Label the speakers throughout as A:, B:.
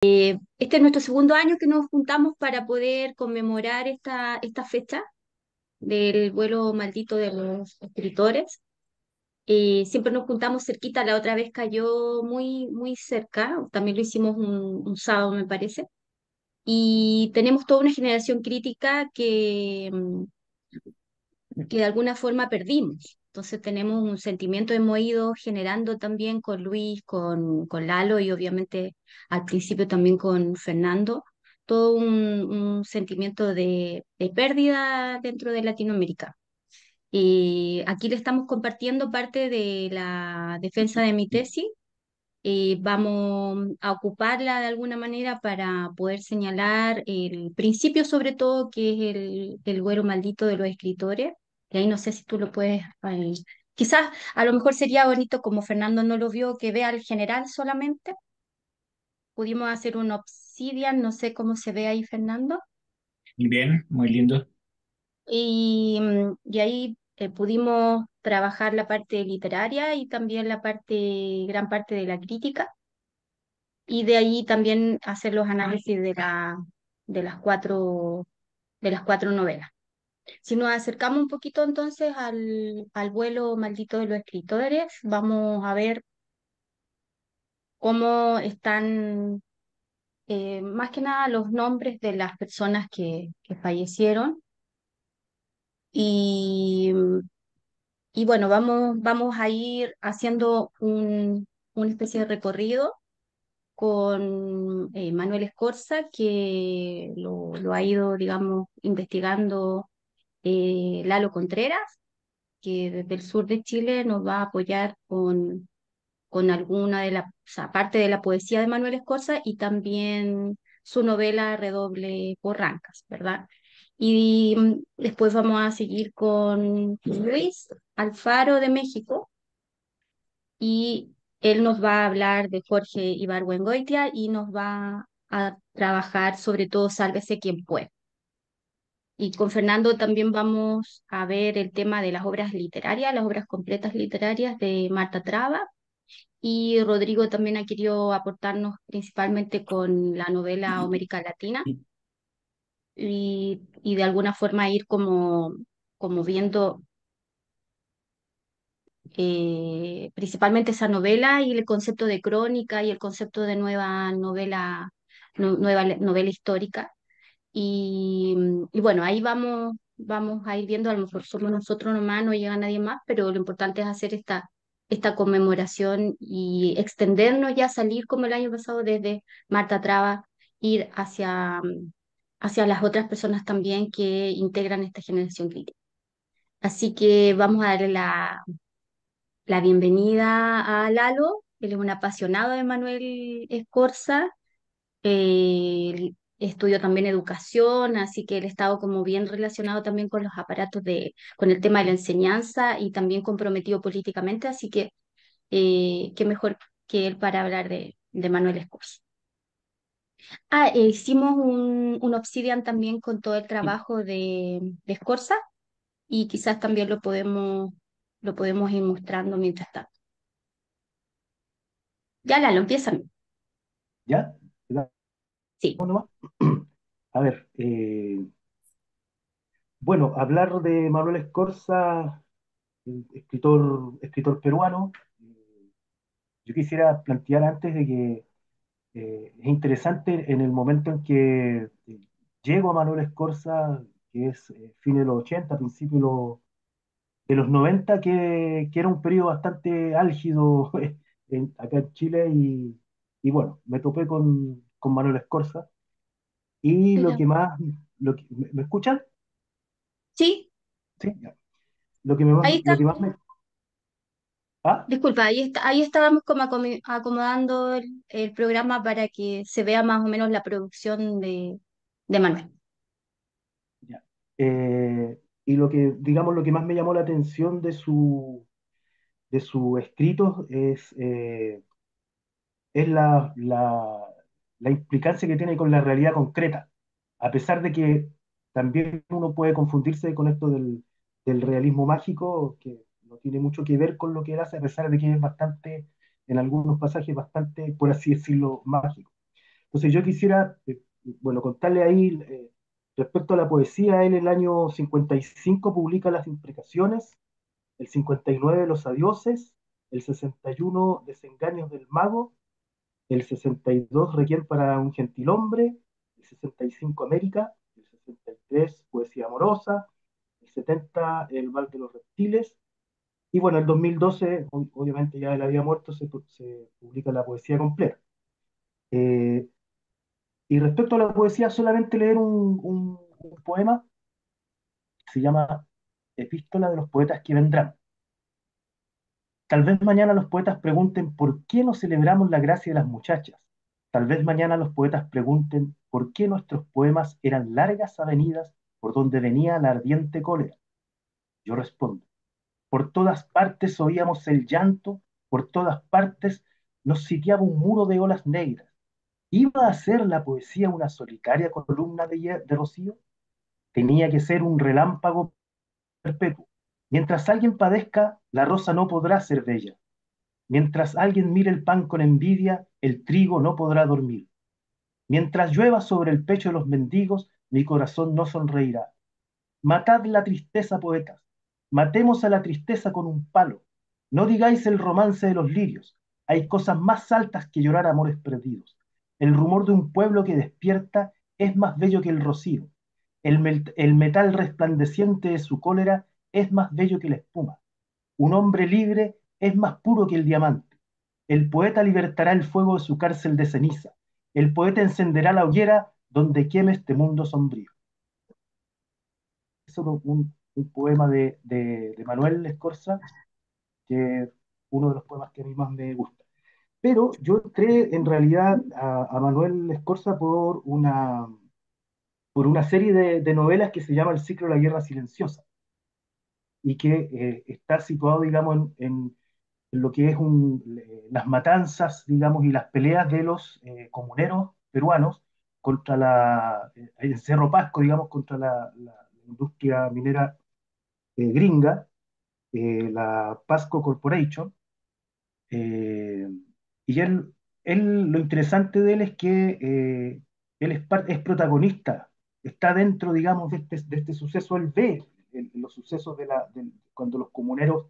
A: Este es nuestro segundo año que nos juntamos para poder conmemorar esta fecha del vuelo maldito de los escritores. Siempre nos juntamos cerquita, la otra vez cayó muy cerca, también lo hicimos un sábado, me parece. Y tenemos toda una generación crítica que de alguna forma perdimos. Entonces tenemos un sentimiento hemos ido generando también con Luis, con Lalo y obviamente al principio también con Fernando, todo un sentimiento de pérdida dentro de Latinoamérica. Y aquí le estamos compartiendo parte de la defensa de mi tesis. Vamos a ocuparla de alguna manera para poder señalar el principio, sobre todo, que es el vuelo maldito de los escritores. Y ahí no sé si tú lo puedes. Quizás a lo mejor sería bonito, como Fernando no lo vio, que vea al general solamente. Pudimos hacer un obsidian, no sé cómo se ve ahí, Fernando.
B: Muy bien, muy lindo.
A: Y ahí pudimos trabajar la parte literaria y también gran parte de la crítica. Y de ahí también hacer los análisis de de las cuatro novelas. Si nos acercamos un poquito entonces al vuelo maldito de los escritores, vamos a ver cómo están más que nada los nombres de las personas que fallecieron. Y, y bueno, vamos a ir haciendo una especie de recorrido con Manuel Escorza, que lo ha ido, digamos, investigando Lalo Contreras, que desde el sur de Chile nos va a apoyar con alguna de o sea, parte de la poesía de Manuel Escorza y también su novela Redoble por Rancas, ¿verdad? Y después vamos a seguir con Luis Alfaro de México y él nos va a hablar de Jorge Ibargüengoitia y nos va a trabajar sobre todo Sálvese quien puede. Y con Fernando también vamos a ver el tema de las obras literarias, las obras completas literarias de Marta Traba. Y Rodrigo también ha querido aportarnos principalmente con la novela América Latina y de alguna forma ir como viendo principalmente esa novela y el concepto de crónica y el concepto de nueva novela, novela histórica. Y bueno, ahí vamos a ir viendo, a lo mejor somos nosotros nomás, no llega nadie más, pero lo importante es hacer esta conmemoración y extendernos ya, salir como el año pasado desde Marta Traba, ir hacia las otras personas también que integran esta generación crítica. Así que vamos a darle la bienvenida a Lalo, él es un apasionado de Manuel Escorza. Él estudió también educación, así que él ha estado como bien relacionado también con los aparatos con el tema de la enseñanza y también comprometido políticamente, así que qué mejor que él para hablar de Manuel Escorza. Hicimos un Obsidian también con todo el trabajo de Escorza y quizás también lo podemos ir mostrando mientras tanto. Ya, Lalo, empieza.
B: ¿Ya?
A: Sí.
B: ¿Cómo nomás? A ver, bueno, hablar de Manuel Escorza, escritor peruano. Yo quisiera plantear antes de que es interesante en el momento en que llego a Manuel Escorza, que es fines de los 80, principios de los 90, que era un periodo bastante álgido acá en Chile y bueno, me topé con Manuel Escorza. Y lo
A: Mira.
B: que más, ¿me escuchan?
A: Sí,
B: Sí, ya.
A: ahí está.
B: Lo que más me, ah,
A: Disculpa, ahí estábamos como acomodando el programa para que se vea más o menos la producción de Manuel.
B: ya. Y lo que, digamos, lo que más me llamó la atención de su escritos es la implicancia que tiene con la realidad concreta, a pesar de que también uno puede confundirse con esto del realismo mágico, que no tiene mucho que ver con lo que él hace, a pesar de que es bastante, en algunos pasajes, bastante, por así decirlo, mágico. Entonces yo quisiera, bueno, contarle ahí, respecto a la poesía, él en el año 55 publica Las Imprecaciones, el 59 Los Adioses, el 61 Desengaños del Mago, el 62 Requiem para un Gentilhombre, el 65 América, el 63 Poesía Amorosa, el 70 El Val de los Reptiles, y bueno, el 2012, obviamente ya él había muerto, se publica la poesía completa. Eh, y respecto a la poesía, solamente leer un poema que se llama Epístola de los Poetas que Vendrán. Tal vez mañana los poetas pregunten por qué no celebramos la gracia de las muchachas. Tal vez mañana los poetas pregunten por qué nuestros poemas eran largas avenidas por donde venía la ardiente cólera. Yo respondo, por todas partes oíamos el llanto, por todas partes nos sitiaba un muro de olas negras. ¿Iba a ser la poesía una solitaria columna de rocío? Tenía que ser un relámpago perpetuo. Mientras alguien padezca, la rosa no podrá ser bella. Mientras alguien mire el pan con envidia, el trigo no podrá dormir. Mientras llueva sobre el pecho de los mendigos, mi corazón no sonreirá. Matad la tristeza, poetas. Matemos a la tristeza con un palo. No digáis el romance de los lirios. Hay cosas más altas que llorar amores perdidos. El rumor de un pueblo que despierta es más bello que el rocío. El metal resplandeciente de su cólera es más bello que la espuma. Un hombre libre es más puro que el diamante. El poeta libertará el fuego de su cárcel de ceniza. El poeta encenderá la hoguera donde queme este mundo sombrío. Es un poema de Manuel Escorza, que es uno de los poemas que a mí más me gusta. Pero yo entré en realidad a Manuel Escorza por una serie de novelas que se llama El ciclo de la guerra silenciosa y que está situado, digamos, en lo que es las matanzas, digamos, y las peleas de los comuneros peruanos contra en Cerro Pasco, digamos, contra la industria minera gringa, la Pasco Corporation. eh, y lo interesante de él es que él es protagonista, está dentro, digamos, de este suceso, él ve los sucesos cuando los comuneros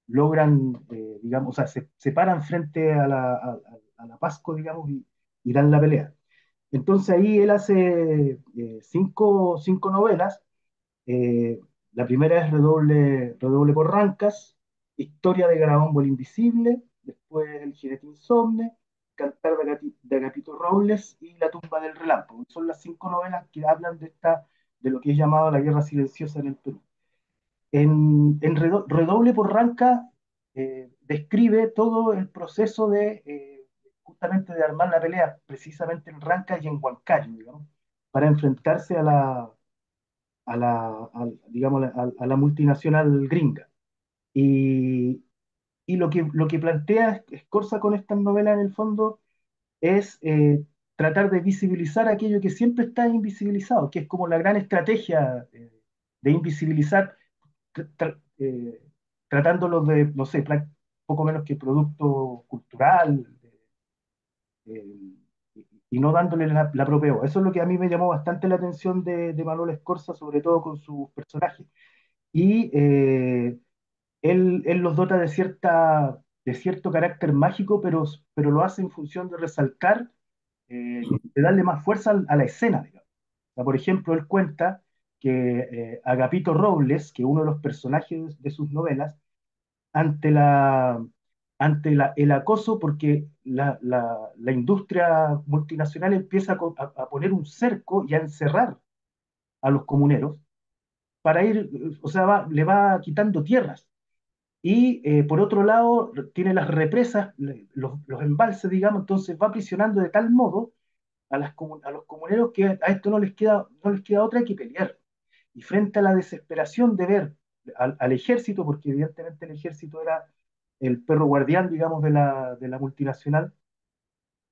B: logran, digamos, o sea, se paran frente a la Pasco, digamos, y dan la pelea. Entonces ahí él hace cinco novelas. eh, la primera es Redoble por Rancas, Historia de Garabón el Invisible, después El Jinete Insomne, Cantar de Agapito Robles y La Tumba del Relámpago. Son las cinco novelas que hablan de lo que es llamado la guerra silenciosa en el Perú. En Redoble por Ranca describe todo el proceso justamente de armar la pelea, precisamente en Ranca y en Huancayo, digamos, para enfrentarse digamos, a la multinacional gringa. Y, y lo que plantea Scorza con estas novelas en el fondo es tratar de visibilizar aquello que siempre está invisibilizado, que es como la gran estrategia de invisibilizar tratándolos de, no sé, poco menos que producto cultural, eh, y no dándole la propia voz. Eso es lo que a mí me llamó bastante la atención de Manuel Escorza, sobre todo con sus personajes. Y él los dota de cierto carácter mágico, pero lo hace en función de resaltar, de darle más fuerza a la escena, digamos. O sea, por ejemplo, él cuenta que Agapito Robles, que es uno de los personajes de sus novelas, ante el acoso, porque la industria multinacional empieza a poner un cerco y a encerrar a los comuneros para ir, o sea, le va quitando tierras. Y por otro lado, tiene las represas, los embalses, digamos, entonces va aprisionando de tal modo a los comuneros que a esto no les queda otra que pelear. Y frente a la desesperación de ver al ejército, porque evidentemente el ejército era el perro guardián, digamos, de la multinacional,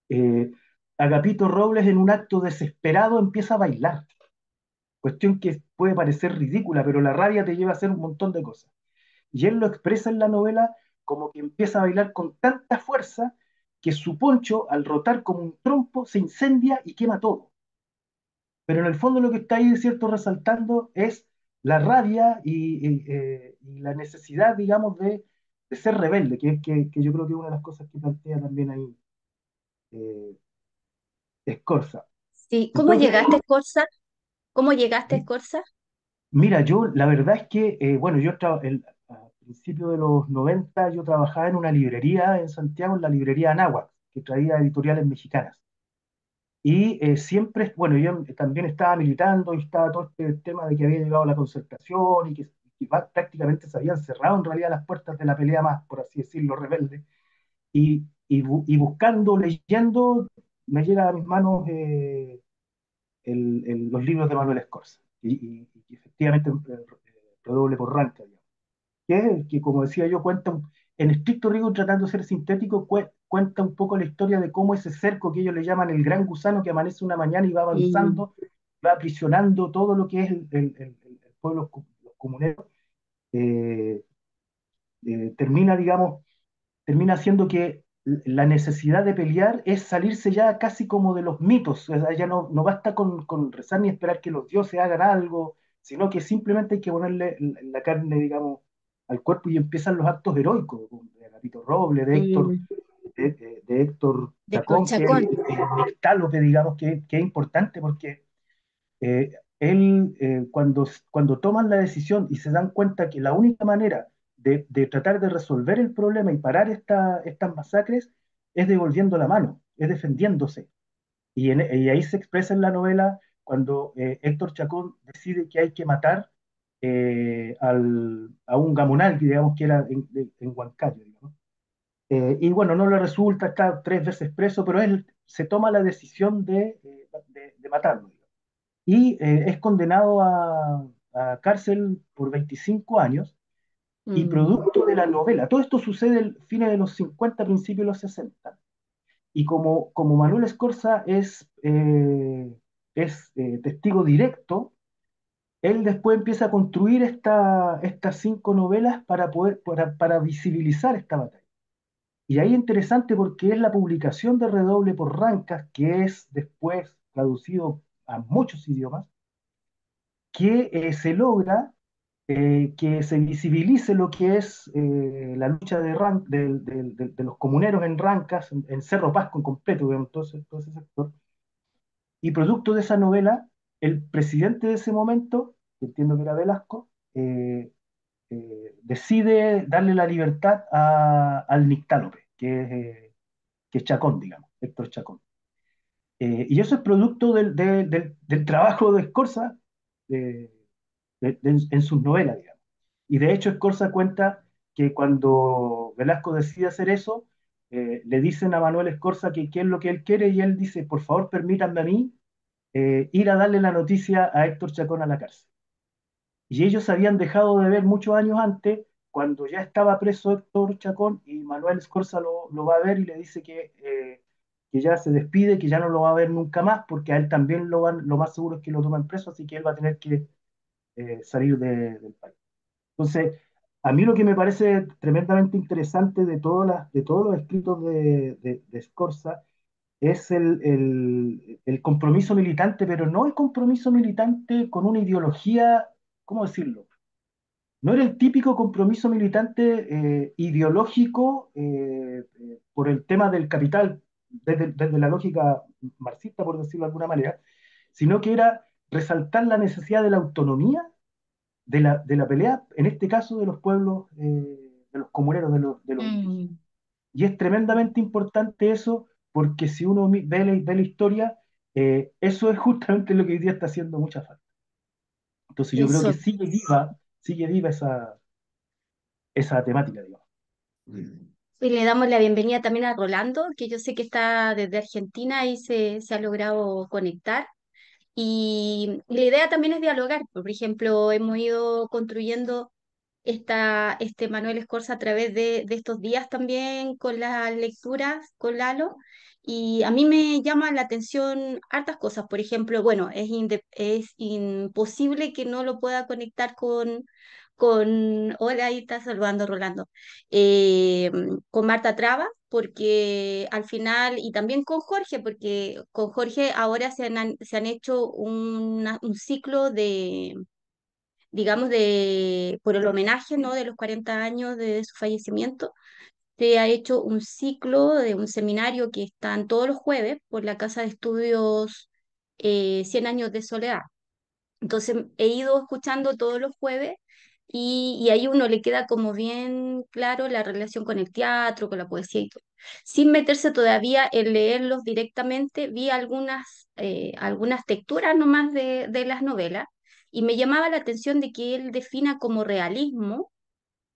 B: eh, Agapito Robles en un acto desesperado empieza a bailar. Cuestión que puede parecer ridícula, pero la rabia te lleva a hacer un montón de cosas. Y él lo expresa en la novela como que empieza a bailar con tanta fuerza que su poncho, al rotar como un trompo, se incendia y quema todo. Pero en el fondo lo que está ahí, cierto, resaltando es la rabia y la necesidad, digamos, de ser rebelde, que yo creo que es una de las cosas que plantea también ahí Scorza.
A: Sí, ¿cómo
B: Entonces,
A: llegaste a Escorza? ¿Cómo llegaste a Escorza?
B: mira, yo la verdad es que, bueno, a principios de los 90 yo trabajaba en una librería en Santiago, en la librería Anáhuac, que traía editoriales mexicanas. Y siempre, bueno, yo también estaba militando y estaba todo este tema de que había llegado la concertación y prácticamente se habían cerrado en realidad las puertas de la pelea más, por así decirlo, rebelde. Y buscando, leyendo, me llega a mis manos los libros de Manuel Escorza. Y efectivamente, Redoble por Ranca, digamos, que como decía yo, en estricto rigor, tratando de ser sintético, cuenta un poco la historia de cómo ese cerco que ellos le llaman el gran gusano que amanece una mañana y va
A: Mm,
B: avanzando, va aprisionando todo lo que es el pueblo, los comuneros, eh, termina, digamos, termina haciendo que la necesidad de pelear es salirse ya casi como de los mitos. O sea, ya no basta con rezar ni esperar que los dioses hagan algo, sino que simplemente hay que ponerle la carne, digamos, al cuerpo y empiezan los actos heroicos de Agapito Roble,
A: mm,
B: de Héctor
A: de
B: Chacón, que es
A: Corchacón.
B: el Nictálope, digamos, que es importante porque él, cuando toman la decisión y se dan cuenta que la única manera de tratar de resolver el problema y parar estas masacres es devolviendo la mano, es defendiéndose. Y ahí se expresa en la novela cuando Héctor Chacón decide que hay que matar a un gamonal, que digamos que era en Huancayo, digamos. Y bueno, no le resulta, está 3 veces preso, pero él se toma la decisión de matarlo, y es condenado a cárcel por 25 años y
A: Mm,
B: producto de la novela. Todo esto sucede el fines de los 50, principios de los 60. Y como Manuel Escorza es testigo directo, él después empieza a construir estas 5 novelas para visibilizar esta batalla. Y ahí es interesante porque es la publicación de Redoble por Rancas, que es después traducido a muchos idiomas, que se logra que se visibilice lo que es la lucha de los comuneros en Rancas, en Cerro Pasco en completo, digamos, todo ese sector. Y producto de esa novela, el presidente de ese momento, que entiendo que era Velasco, decide darle la libertad al Nictálope, que es Chacón, digamos, Héctor Chacón. Y eso es producto del trabajo de Escorza eh, en sus novelas, digamos. Y de hecho, Escorza cuenta que cuando Velasco decide hacer eso, le dicen a Manuel Escorza que qué es lo que él quiere y él dice, por favor, permítanme a mí ir a darle la noticia a Héctor Chacón a la cárcel. Y ellos habían dejado de ver muchos años antes, cuando ya estaba preso Héctor Chacón y Manuel Escorza lo va a ver y le dice que ya se despide, que ya no lo va a ver nunca más, porque a él también lo más seguro es que lo tomen preso, así que él va a tener que salir del país. Entonces, a mí lo que me parece tremendamente interesante de todos los escritos de Scorza es el compromiso militante, pero no el compromiso militante con una ideología, ¿cómo decirlo? No era el típico compromiso militante ideológico por el tema del capital, desde la lógica marxista, por decirlo de alguna manera, sino que era resaltar la necesidad de la autonomía de la pelea, en este caso de los pueblos, de los comuneros, de los indígenas.
A: mm,
B: Y es tremendamente importante eso, porque si uno ve la historia, eso es justamente lo que hoy día está haciendo mucha falta. Entonces yo creo que
A: eso.
B: sigue viva esa temática, digamos.
A: Y le damos la bienvenida también a Rolando, que yo sé que está desde Argentina y se ha logrado conectar. Y la idea también es dialogar. Por ejemplo, hemos ido construyendo este Manuel Escorza a través de estos días también con las lecturas con Lalo. Y a mí me llama la atención hartas cosas. Por ejemplo, bueno, es imposible que no lo pueda conectar hola, ahí está saludando Rolando, eh, con Marta Traba, porque al final, y también con Jorge, porque con Jorge ahora se han hecho un ciclo de, digamos, por el homenaje, ¿no? De los 40 años de su fallecimiento. Se ha hecho un ciclo de un seminario que están todos los jueves por la Casa de Estudios 100 años de soledad. Entonces he ido escuchando todos los jueves y ahí uno le queda como bien claro la relación con el teatro, con la poesía y todo. Sin meterse todavía en leerlos directamente, vi algunas texturas nomás de las novelas y me llamaba la atención de que él defina como realismo,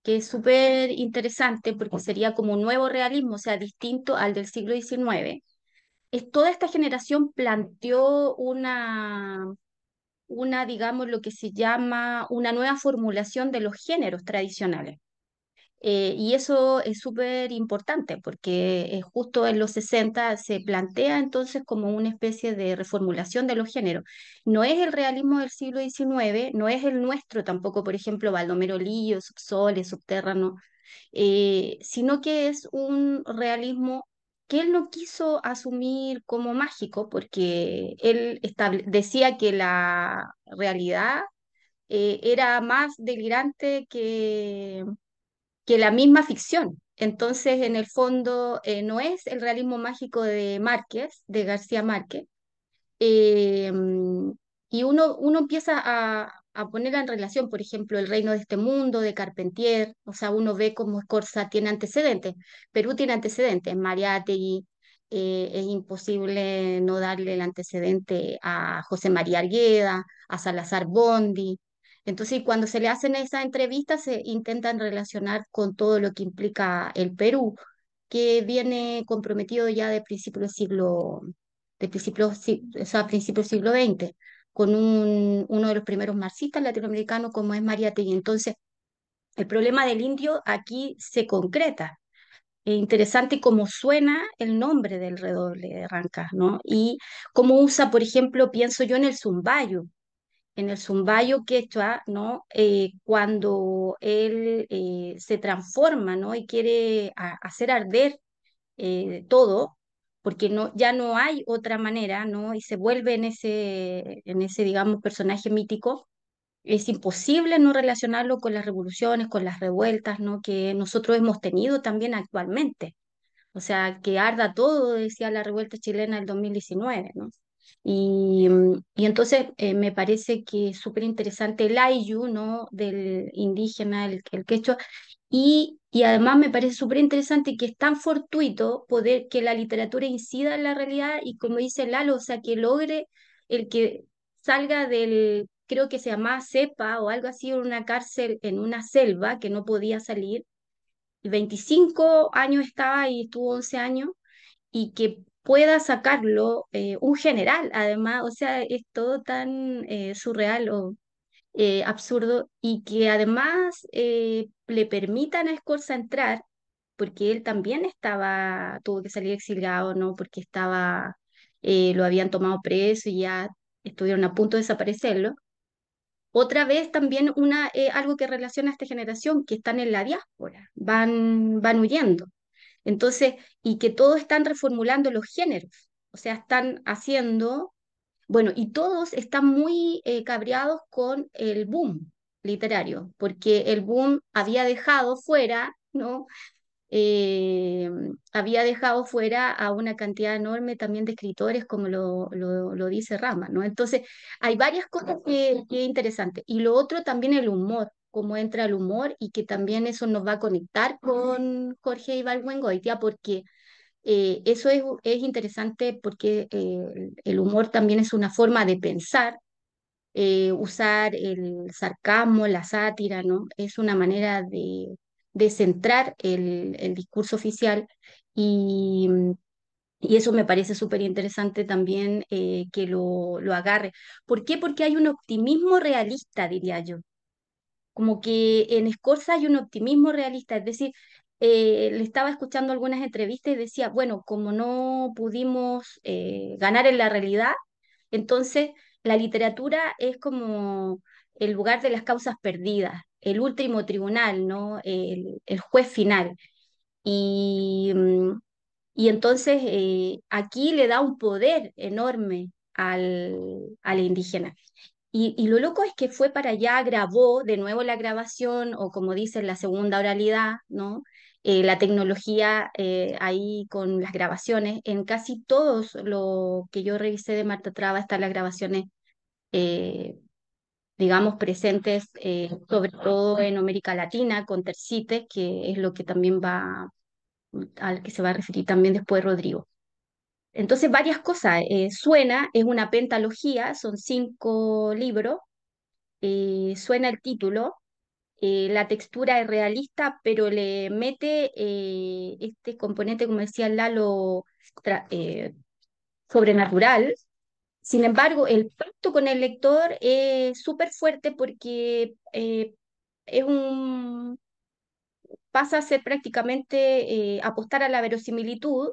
A: que es súper interesante porque sería como un nuevo realismo, o sea, distinto al del siglo XIX. Toda esta generación planteó digamos, lo que se llama una nueva formulación de los géneros tradicionales. Y eso es súper importante porque justo en los 60 se plantea entonces como una especie de reformulación de los géneros. No es el realismo del siglo XIX, no es el nuestro tampoco, por ejemplo, Baldomero Lillo, Subsoles, Subterráneo, sino que es un realismo que él no quiso asumir como mágico, porque él decía que la realidad era más delirante que la misma ficción. Entonces, en el fondo, no es el realismo mágico de Márquez, de García Márquez, eh, y uno empieza a ponerla en relación, por ejemplo, El reino de este mundo, de Carpentier, o sea, uno ve cómo Scorza tiene antecedentes, Perú tiene antecedentes, Mariátegui, es imposible no darle el antecedente a José María Argueda, a Salazar Bondi. Entonces, cuando se le hacen esas entrevistas, se intentan relacionar con todo lo que implica el Perú, que viene comprometido ya de principios del siglo o sea, principios del siglo XX, con uno de los primeros marxistas latinoamericanos como es Mariátegui. Entonces, el problema del indio aquí se concreta. Es interesante cómo suena el nombre del redoble de Rancas, ¿no? Y cómo usa, por ejemplo, pienso yo en el zumbayo quechua, ¿no? Cuando él se transforma, ¿no? Y quiere hacer arder todo, porque no, ya no hay otra manera, ¿no? Y se vuelve en ese, digamos, personaje mítico. Es imposible no relacionarlo con las revoluciones, con las revueltas, ¿no? Que nosotros hemos tenido también actualmente. O sea, que arda todo, decía la revuelta chilena del 2019, ¿no? Y entonces me parece que es súper interesante el ayllu, ¿no? Del indígena, el quechua, y además me parece súper interesante que es tan fortuito poder que la literatura incida en la realidad y como dice Lalo, o sea, que logre el que salga creo que se llamaba cepa o algo así, en una cárcel, en una selva que no podía salir, y 25 años estaba y estuvo 11 años, y que pueda sacarlo un general, además, o sea, es todo tan surreal o absurdo, y que además le permitan a Escorza entrar, porque él también tuvo que salir exiliado, ¿no? Porque lo habían tomado preso y ya estuvieron a punto de desaparecerlo. Otra vez también algo que relaciona a esta generación, que están en la diáspora, van huyendo. Entonces, y que todos están reformulando los géneros, o sea, están haciendo, bueno, y todos están muy cabreados con el boom literario, porque el boom había dejado fuera, ¿no? eh, Había dejado fuera a una cantidad enorme también de escritores, como lo dice Rama, ¿no? Entonces, hay varias cosas que es interesante. Y lo otro también el humor, cómo entra el humor y que también eso nos va a conectar con Jorge Ibargüengoitia, porque eso es interesante porque el humor también es una forma de pensar, usar el sarcasmo, la sátira, ¿no? Es una manera de centrar el discurso oficial y, y eso me parece súper interesante también que lo agarre. ¿Por qué? Porque hay un optimismo realista, diría yo. Como que en Scorza hay un optimismo realista, es decir, le estaba escuchando algunas entrevistas y decía, bueno, como no pudimos ganar en la realidad, entonces la literatura es como el lugar de las causas perdidas. el último tribunal, ¿no? El juez final. Y, y entonces aquí le da un poder enorme al indígena. Y lo loco es que fue para allá, grabó de nuevo la grabación, o como dicen, la segunda oralidad, ¿no? La tecnología ahí con las grabaciones. En casi todos lo que yo revisé de Marta Traba están las grabaciones, eh, digamos, presentes, sobre todo en América Latina, con Tercites, que es lo que también va, al que se va a referir también después Rodrigo. Entonces, varias cosas. Suena, es una pentalogía, son 5 libros. Suena el título, la textura es realista, pero le mete este componente, como decía Lalo, tra- eh, sobrenatural. Sin embargo, el pacto con el lector es súper fuerte porque es un, pasa a ser prácticamente apostar a la verosimilitud.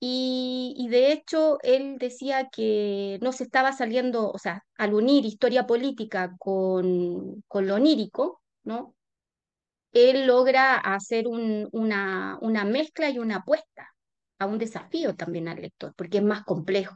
A: Y de hecho, él decía que no se estaba saliendo, o sea, al unir historia política con lo onírico, ¿no? Él logra hacer una mezcla y una apuesta a un desafío también al lector, porque es más complejo,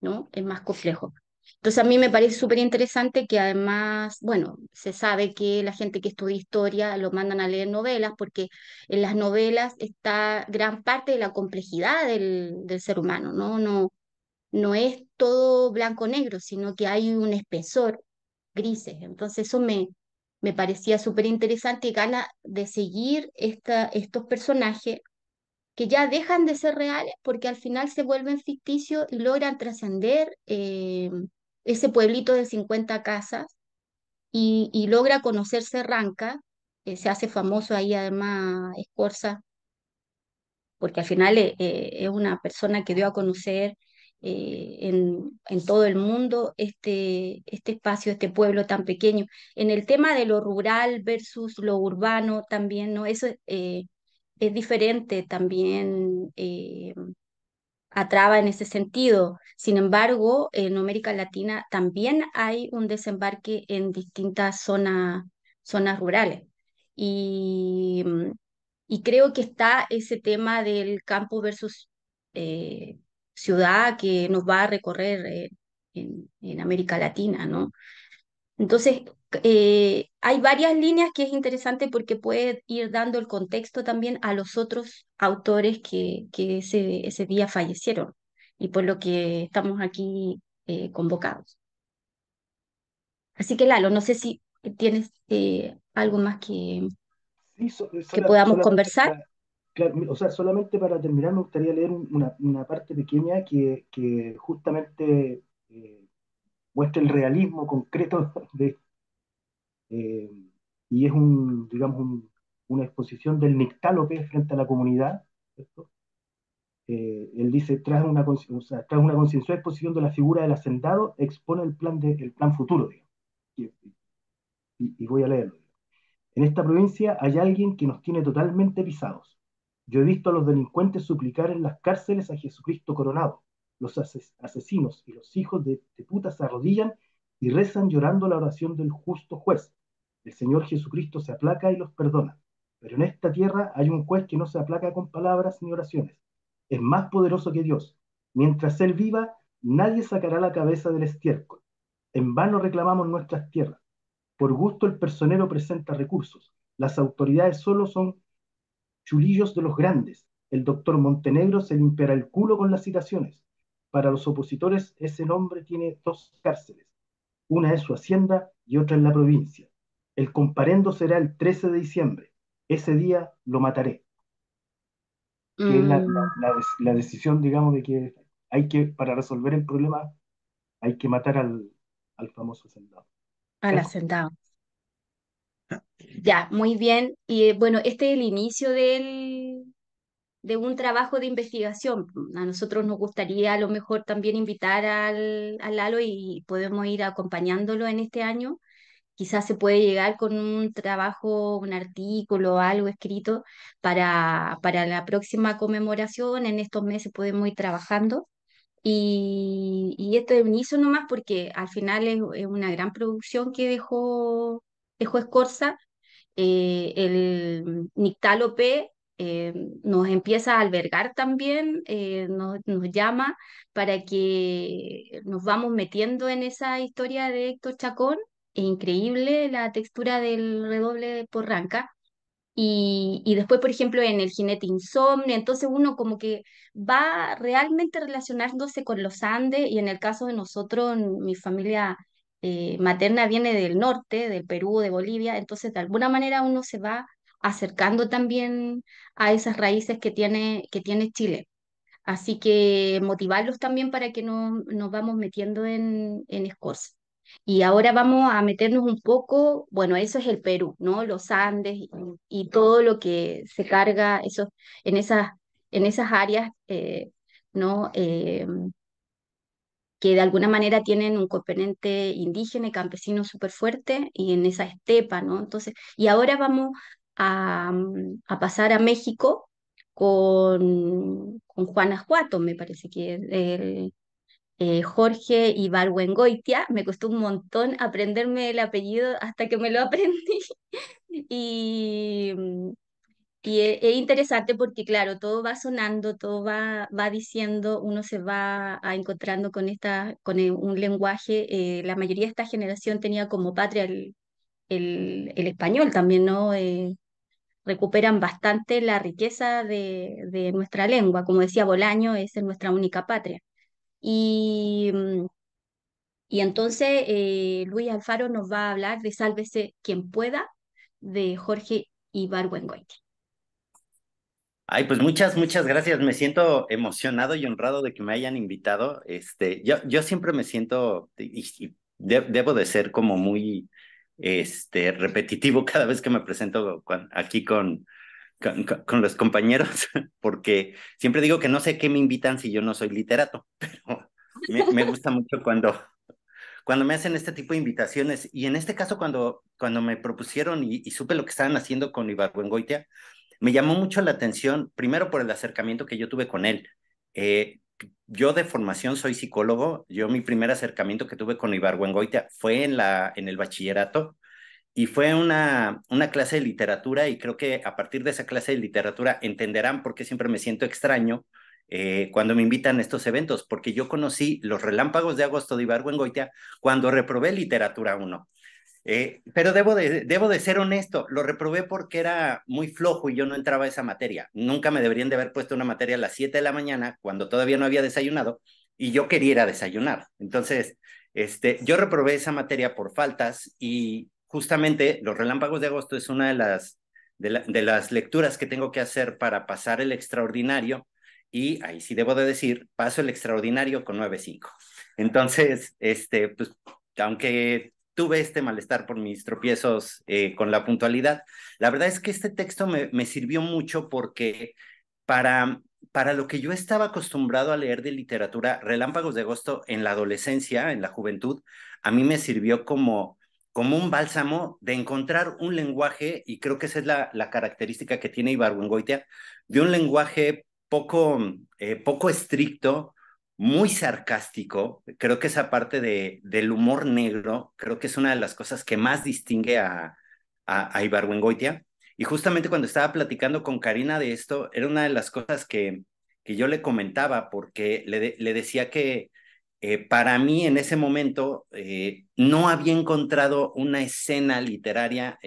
A: ¿no? Es más complejo. Entonces a mí me parece súper interesante que además, bueno, se sabe que la gente que estudia historia lo mandan a leer novelas porque en las novelas está gran parte de la complejidad del ser humano, ¿no? No es todo blanco-negro, sino que hay un espesor grises. Entonces eso me parecía súper interesante y gana de seguir estos personajes que ya dejan de ser reales porque al final se vuelven ficticios y logran trascender ese pueblito de 50 casas y logra conocerse Ranca, se hace famoso ahí además Escorza, porque al final es una persona que dio a conocer en todo el mundo este espacio, este pueblo tan pequeño. En el tema de lo rural versus lo urbano también, ¿no? Eso es diferente también a Traba en ese sentido. Sin embargo, en América Latina también hay un desembarque en distintas zonas rurales. Y, y creo que está ese tema del campo versus eh, ciudad que nos va a recorrer en América Latina, ¿no? Entonces, hay varias líneas que es interesante porque puede ir dando el contexto también a los otros autores que ese día fallecieron y por lo que estamos aquí convocados. Así que Lalo, no sé si tienes algo más
B: Sí,
A: que podamos
B: solamente
A: conversar.
B: claro, o sea, solamente para terminar me gustaría leer una parte pequeña que justamente muestra el realismo concreto eh, y es digamos, una exposición del Nictálope frente a la comunidad, ¿cierto? Él dice, o sea, tras una concienzuda exposición de la figura del hacendado, expone el plan futuro, digamos. Y, y voy a leerlo. En esta provincia hay alguien que nos tiene totalmente pisados. Yo he visto a los delincuentes suplicar en las cárceles a Jesucristo coronado. Los asesinos y los hijos de puta se arrodillan y rezan llorando la oración del justo juez. El Señor Jesucristo se aplaca y los perdona. Pero en esta tierra hay un juez que no se aplaca con palabras ni oraciones. Es más poderoso que Dios. Mientras Él viva, nadie sacará la cabeza del estiércol. En vano reclamamos nuestras tierras. Por gusto el personero presenta recursos. Las autoridades solo son chulillos de los grandes. El doctor Montenegro se limpiará el culo con las citaciones. Para los opositores, ese nombre tiene 2 cárceles. Una es su hacienda y otra en la provincia. El comparendo será el 13 de diciembre. Ese día lo mataré. Que es
A: Mm,
B: la decisión, digamos, de que para resolver el problema, hay que matar al famoso hacendado.
A: al
B: Eso.
A: hacendado. Ya, muy bien. Y bueno, este es el inicio de un trabajo de investigación. A nosotros nos gustaría a lo mejor también invitar al Lalo y podemos ir acompañándolo en este año. Quizás se puede llegar con un trabajo, un artículo, algo escrito para la próxima conmemoración. En estos meses podemos ir trabajando. Y esto de inicio nomás porque al final es una gran producción que dejó Alejo Escorza, el Nictálope nos empieza a albergar también, nos llama para que nos vamos metiendo en esa historia de Héctor Chacón. Es increíble la textura del redoble de Porranca. Y después, por ejemplo, en el jinete insomnio, entonces uno como que va realmente relacionándose con los Andes y en el caso de nosotros, mi familia materna viene del norte, del Perú, de Bolivia, entonces de alguna manera uno se va acercando también a esas raíces que tiene Chile. Así que motivarlos también para que nos vamos metiendo en Escorza. Y ahora vamos a meternos un poco, bueno, eso es el Perú, ¿no? Los Andes y todo lo que se carga eso, en esas áreas, ¿no? Que de alguna manera tienen un componente indígena y campesino súper fuerte y en esa estepa, ¿no? Entonces, y ahora vamos a pasar a México con Juan Ajuato, me parece que es Jorge Ibargüengoitia. Me costó un montón aprenderme el apellido hasta que me lo aprendí. Y, es interesante porque, claro, todo va sonando, todo va diciendo, uno se va encontrando con un lenguaje. La mayoría de esta generación tenía como patria el español también, ¿no? Recuperan bastante la riqueza de nuestra lengua. Como decía Bolaño, esa es nuestra única patria. Y, y entonces Luis Alfaro nos va a hablar de Sálvese quien pueda, de Jorge Ibargüengoitia.
C: Ay, pues muchas gracias. Me siento emocionado y honrado de que me hayan invitado. Yo siempre me siento, debo de ser como muy, repetitivo cada vez que me presento aquí con los compañeros, porque siempre digo que no sé qué me invitan si yo no soy literato, pero me gusta mucho cuando me hacen este tipo de invitaciones. Y en este caso, cuando me propusieron y supe lo que estaban haciendo con Ibargüengoitia, me llamó mucho la atención, primero por el acercamiento que yo tuve con él. Eh, yo de formación soy psicólogo. Yo mi primer acercamiento que tuve con Ibargüengoitia fue en el bachillerato y fue una clase de literatura, y creo que a partir de esa clase de literatura entenderán por qué siempre me siento extraño cuando me invitan a estos eventos, porque yo conocí Los Relámpagos de Agosto de Ibargüengoitia cuando reprobé literatura uno. Pero debo de ser honesto, lo reprobé porque era muy flojo y yo no entraba a esa materia. Nunca me deberían de haber puesto una materia a las 7 de la mañana cuando todavía no había desayunado y yo quería ir a desayunar. Entonces, yo reprobé esa materia por faltas, y justamente Los Relámpagos de Agosto es una de las lecturas que tengo que hacer para pasar el extraordinario, y ahí sí debo de decir, paso el extraordinario con 9.5. Entonces, pues aunque tuve este malestar por mis tropiezos con la puntualidad, la verdad es que este texto me sirvió mucho porque para, para lo que yo estaba acostumbrado a leer de literatura, Relámpagos de Agosto en la adolescencia, en la juventud, a mí me sirvió como un bálsamo de encontrar un lenguaje, y creo que esa es la característica que tiene Ibargüengoitia, de un lenguaje poco estricto, muy sarcástico. Creo que esa parte del humor negro, creo que es una de las cosas que más distingue a Ibargüengoitia. Y justamente cuando estaba platicando con Karina de esto, era una de las cosas que yo le comentaba, porque le decía que para mí en ese momento no había encontrado una escena literaria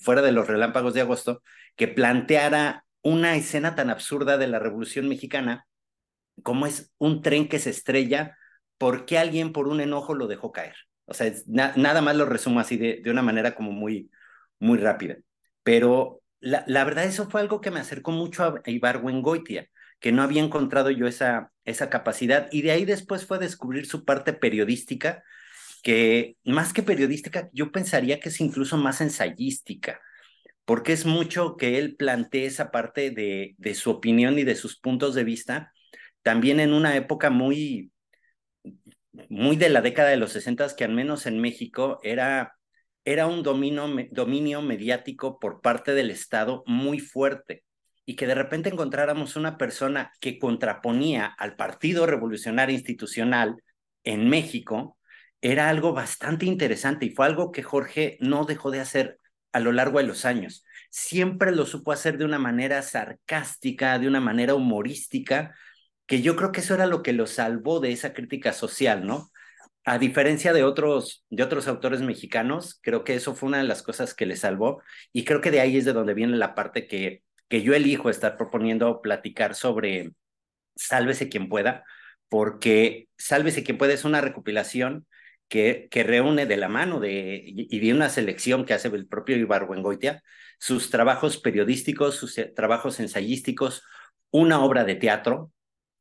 C: fuera de Los Relámpagos de Agosto que planteara una escena tan absurda de la Revolución Mexicana como es un tren que se estrella porque alguien por un enojo lo dejó caer. O sea, nada más lo resumo así de una manera como muy rápida. Pero la verdad eso fue algo que me acercó mucho a Ibargüengoitia, que no había encontrado yo esa capacidad. Y de ahí después fue descubrir su parte periodística, que más que periodística, yo pensaría que es incluso más ensayística, porque es mucho que él plantee esa parte de su opinión y de sus puntos de vista, también en una época muy de la década de los 60, que al menos en México era un dominio mediático por parte del Estado muy fuerte, y que de repente encontráramos una persona que contraponía al Partido Revolucionario Institucional en México, era algo bastante interesante y fue algo que Jorge no dejó de hacer a lo largo de los años. Siempre lo supo hacer de una manera sarcástica, de una manera humorística, que yo creo que eso era lo que lo salvó de esa crítica social, ¿no? A diferencia de otros autores mexicanos, creo que eso fue una de las cosas que le salvó y creo que de ahí es de donde viene la parte que yo elijo estar proponiendo platicar sobre Sálvese quien pueda, porque Sálvese quien pueda es una recopilación que reúne de la mano y de una selección que hace el propio Ibargüengoitia, sus trabajos periodísticos, sus trabajos ensayísticos, una obra de teatro,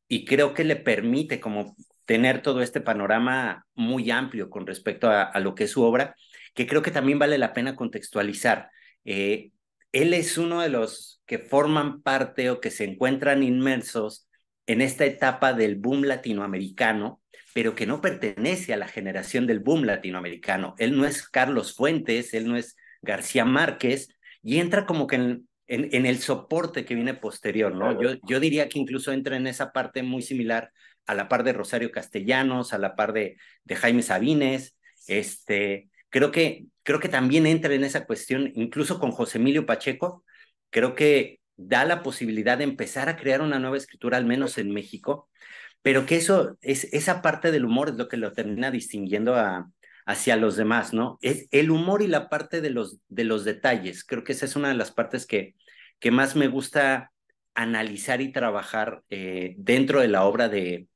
C: y creo que le permite como tener todo este panorama muy amplio con respecto a lo que es su obra, que creo que también vale la pena contextualizar. Eh, Él es uno de los que forman parte o que se encuentran inmersos en esta etapa del boom latinoamericano, pero que no pertenece a la generación del boom latinoamericano. Él no es Carlos Fuentes, él no es García Márquez, y entra como que en el soporte que viene posterior, ¿no? Yo diría que incluso entra en esa parte muy similar a la par de Rosario Castellanos, a la par de Jaime Sabines, creo que también entra en esa cuestión, incluso con José Emilio Pacheco, creo que da la posibilidad de empezar a crear una nueva escritura, al menos en México, pero que esa parte del humor es lo que lo termina distinguiendo hacia los demás, ¿no? Es el humor y la parte de los detalles. Creo que esa es una de las partes que más me gusta analizar y trabajar dentro de la obra de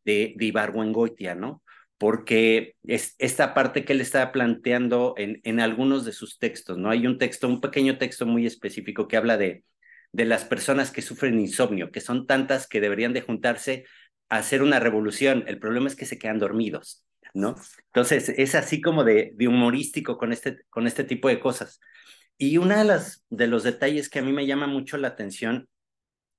C: Ibargüengoitia, ¿no? Porque es esta parte que él está planteando en algunos de sus textos, ¿no? Hay un texto, un pequeño texto muy específico que habla de las personas que sufren insomnio, que son tantas que deberían de juntarse a hacer una revolución. El problema es que se quedan dormidos, ¿no? Entonces, es así como de humorístico con este tipo de cosas. Y una de los detalles que a mí me llama mucho la atención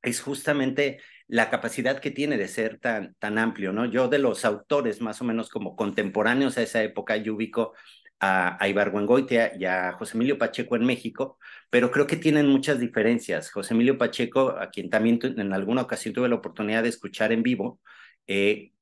C: es justamente la capacidad que tiene de ser tan amplio, ¿no? Yo de los autores más o menos como contemporáneos a esa época, yo ubico a Ibargüengoitia y a José Emilio Pacheco en México, pero creo que tienen muchas diferencias. José Emilio Pacheco, a quien también en alguna ocasión tuve la oportunidad de escuchar en vivo, eh,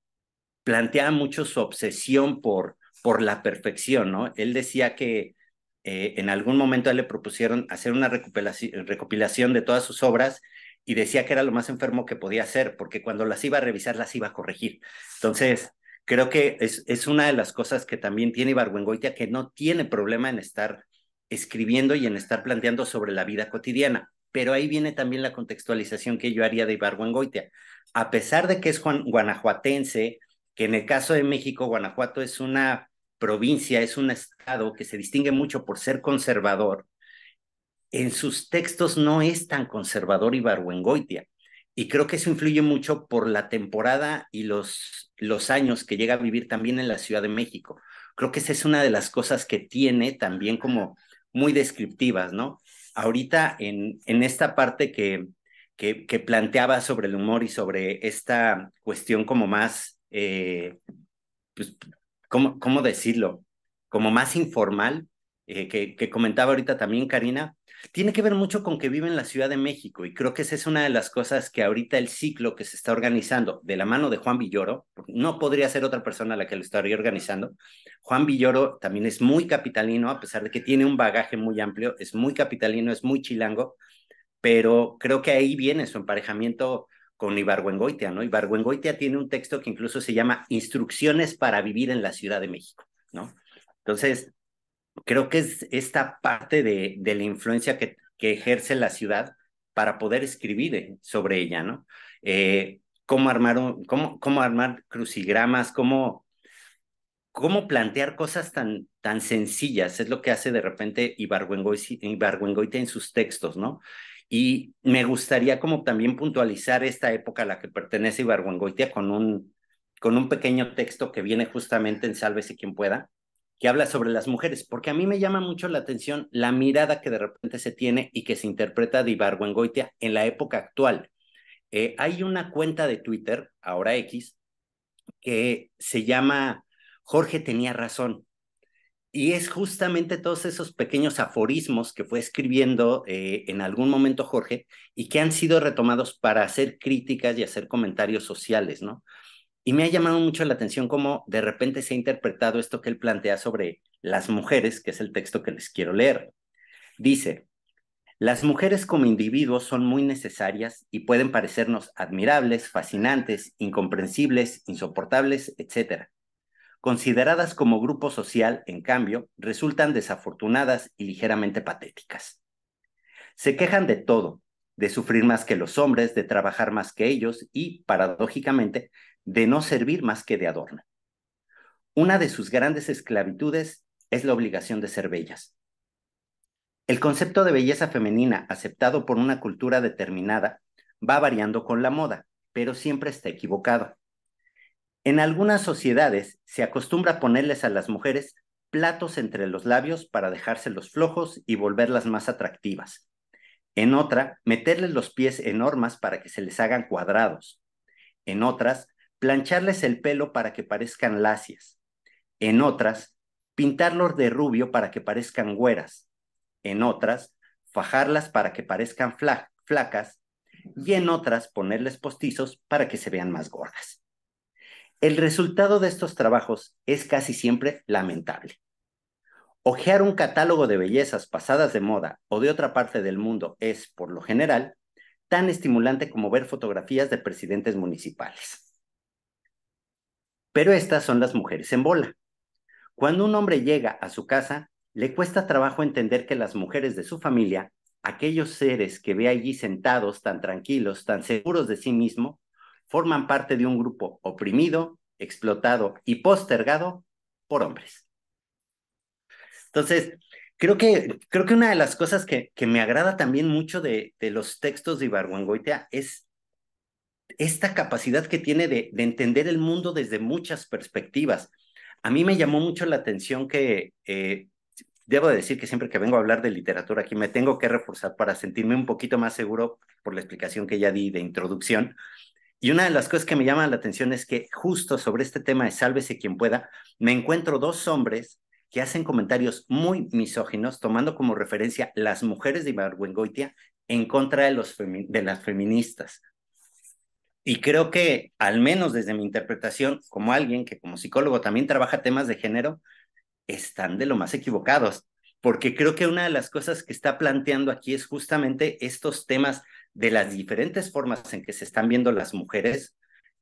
C: plantea mucho su obsesión por la perfección, ¿no? Él decía que en algún momento a él le propusieron hacer una recopilación de todas sus obras y decía que era lo más enfermo que podía hacer, porque cuando las iba a revisar, las iba a corregir. Entonces, creo que es una de las cosas que también tiene Ibargüengoitia, que no tiene problema en estar escribiendo y en estar planteando sobre la vida cotidiana. Pero ahí viene también la contextualización que yo haría de Ibargüengoitia. A pesar de que es guanajuatense, que en el caso de México, Guanajuato es una provincia, es un estado que se distingue mucho por ser conservador, en sus textos no es tan conservador Ibargüengoitia. Y creo que eso influye mucho por la temporada y los años que llega a vivir también en la Ciudad de México. Creo que esa es una de las cosas que tiene también como muy descriptivas, ¿no? Ahorita en esta parte que planteaba sobre el humor y sobre esta cuestión como más, pues, ¿cómo decirlo? Como más informal, que comentaba ahorita también Karina, tiene que ver mucho con que vive en la Ciudad de México y creo que esa es una de las cosas que ahorita el ciclo que se está organizando de la mano de Juan Villoro, no podría ser otra persona la que lo estaría organizando. Juan Villoro también es muy capitalino, a pesar de que tiene un bagaje muy amplio, es muy capitalino, es muy chilango, pero creo que ahí viene su emparejamiento con Ibargüengoitia, ¿no? Ibargüengoitia tiene un texto que incluso se llama Instrucciones para vivir en la Ciudad de México, ¿no? Entonces, creo que es esta parte de la influencia que ejerce la ciudad para poder escribir sobre ella, ¿no? Cómo armar crucigramas, cómo plantear cosas tan sencillas, es lo que hace de repente Ibargüengoitia en sus textos, ¿no? Y me gustaría como también puntualizar esta época a la que pertenece Ibargüengoitia con un pequeño texto que viene justamente en Sálvese quien pueda, que habla sobre las mujeres, porque a mí me llama mucho la atención la mirada que de repente se tiene y que se interpreta de Ibargüengoitia en la época actual. Hay una cuenta de Twitter, ahora X, que se llama Jorge tenía razón. Y es justamente todos esos pequeños aforismos que fue escribiendo en algún momento Jorge y que han sido retomados para hacer críticas y hacer comentarios sociales, ¿no? Y me ha llamado mucho la atención cómo de repente se ha interpretado esto que él plantea sobre las mujeres, que es el texto que les quiero leer. Dice: las mujeres como individuos son muy necesarias y pueden parecernos admirables, fascinantes, incomprensibles, insoportables, etc. Consideradas como grupo social, en cambio, resultan desafortunadas y ligeramente patéticas. Se quejan de todo, de sufrir más que los hombres, de trabajar más que ellos y, paradójicamente, de no servir más que de adorno. Una de sus grandes esclavitudes es la obligación de ser bellas. El concepto de belleza femenina aceptado por una cultura determinada va variando con la moda, pero siempre está equivocado. En algunas sociedades se acostumbra a ponerles a las mujeres platos entre los labios para dejárselos flojos y volverlas más atractivas. En otra, meterles los pies en hormas para que se les hagan cuadrados. En otras, plancharles el pelo para que parezcan lacias. En otras, pintarlos de rubio para que parezcan güeras. En otras, fajarlas para que parezcan flacas. Y en otras, ponerles postizos para que se vean más gordas. El resultado de estos trabajos es casi siempre lamentable. Hojear un catálogo de bellezas pasadas de moda o de otra parte del mundo es, por lo general, tan estimulante como ver fotografías de presidentes municipales. Pero estas son las mujeres en bola. Cuando un hombre llega a su casa, le cuesta trabajo entender que las mujeres de su familia, aquellos seres que ve allí sentados tan tranquilos, tan seguros de sí mismo, forman parte de un grupo oprimido, explotado y postergado por hombres. Entonces, creo que una de las cosas que me agrada también mucho de los textos de Ibargüengoitia es esta capacidad que tiene de entender el mundo desde muchas perspectivas. A mí me llamó mucho la atención que debo decir que siempre que vengo a hablar de literatura aquí me tengo que reforzar para sentirme un poquito más seguro por la explicación que ya di de introducción. Y una de las cosas que me llama la atención es que justo sobre este tema de sálvese quien pueda, me encuentro dos hombres que hacen comentarios muy misóginos, tomando como referencia las mujeres de Ibargüengoitia en contra de las feministas. Y creo que, al menos desde mi interpretación, como alguien que como psicólogo también trabaja temas de género, están de lo más equivocados, porque creo que una de las cosas que está planteando aquí es justamente estos temas de las diferentes formas en que se están viendo las mujeres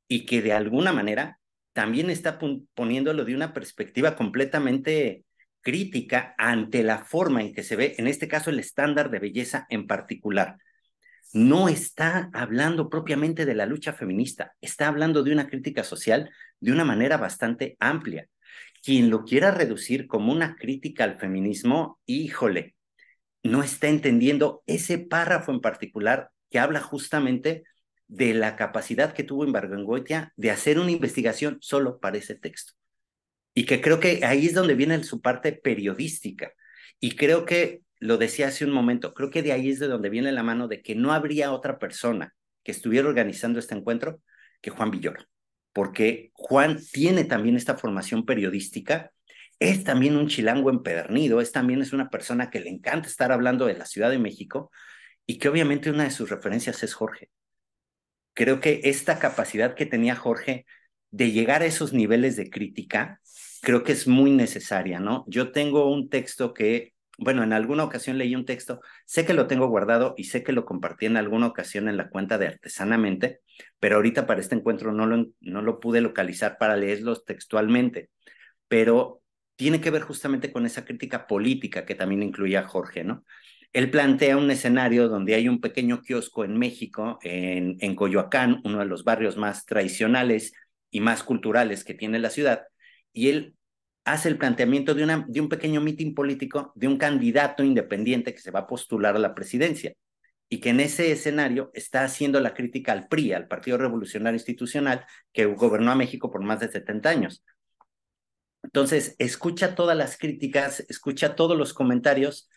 C: y que de alguna manera también está poniéndolo de una perspectiva completamente crítica ante la forma en que se ve, en este caso, el estándar de belleza en particular. No está hablando propiamente de la lucha feminista, está hablando de una crítica social de una manera bastante amplia. Quien lo quiera reducir como una crítica al feminismo, híjole, no está entendiendo ese párrafo en particular que habla justamente de la capacidad que tuvo Ibargüengoitia de hacer una investigación solo para ese texto. Y que creo que ahí es donde viene su parte periodística. Y creo que, lo decía hace un momento, creo que de ahí es de donde viene la mano de que no habría otra persona que estuviera organizando este encuentro que Juan Villoro. Porque Juan tiene también esta formación periodística, es también un chilango empedernido, también es una persona que le encanta estar hablando de la Ciudad de México y que obviamente una de sus referencias es Jorge. Creo que esta capacidad que tenía Jorge de llegar a esos niveles de crítica, creo que es muy necesaria, ¿no? Yo tengo un texto que, bueno, en alguna ocasión leí un texto, sé que lo tengo guardado y sé que lo compartí en alguna ocasión en la cuenta de Artesanamente, pero ahorita para este encuentro no lo pude localizar para leerlos textualmente, pero tiene que ver justamente con esa crítica política que también incluía a Jorge, ¿no? Él plantea un escenario donde hay un pequeño kiosco en México, en Coyoacán, uno de los barrios más tradicionales y más culturales que tiene la ciudad, y él hace el planteamiento de un pequeño mitin político de un candidato independiente que se va a postular a la presidencia y que en ese escenario está haciendo la crítica al PRI, al Partido Revolucionario Institucional, que gobernó a México por más de 70 años. Entonces, escucha todas las críticas, escucha todos los comentarios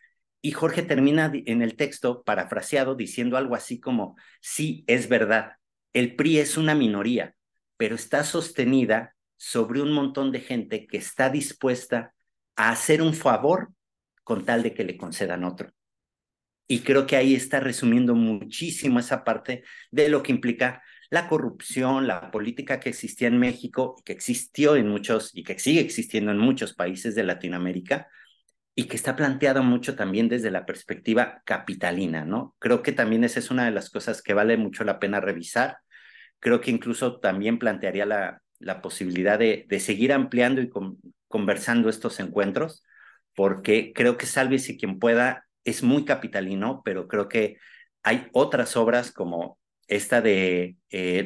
C: y Jorge termina en el texto parafraseado diciendo algo así como, sí, es verdad, el PRI es una minoría, pero está sostenida sobre un montón de gente que está dispuesta a hacer un favor con tal de que le concedan otro. Y creo que ahí está resumiendo muchísimo esa parte de lo que implica la corrupción, la política que existía en México, que existió en muchos y que sigue existiendo en muchos países de Latinoamérica y que está planteado mucho también desde la perspectiva capitalina, ¿no? Creo que también esa es una de las cosas que vale mucho la pena revisar. Creo que incluso también plantearía la posibilidad de seguir ampliando y conversando estos encuentros, porque creo que Sálvese quien pueda es muy capitalino, pero creo que hay otras obras como esta de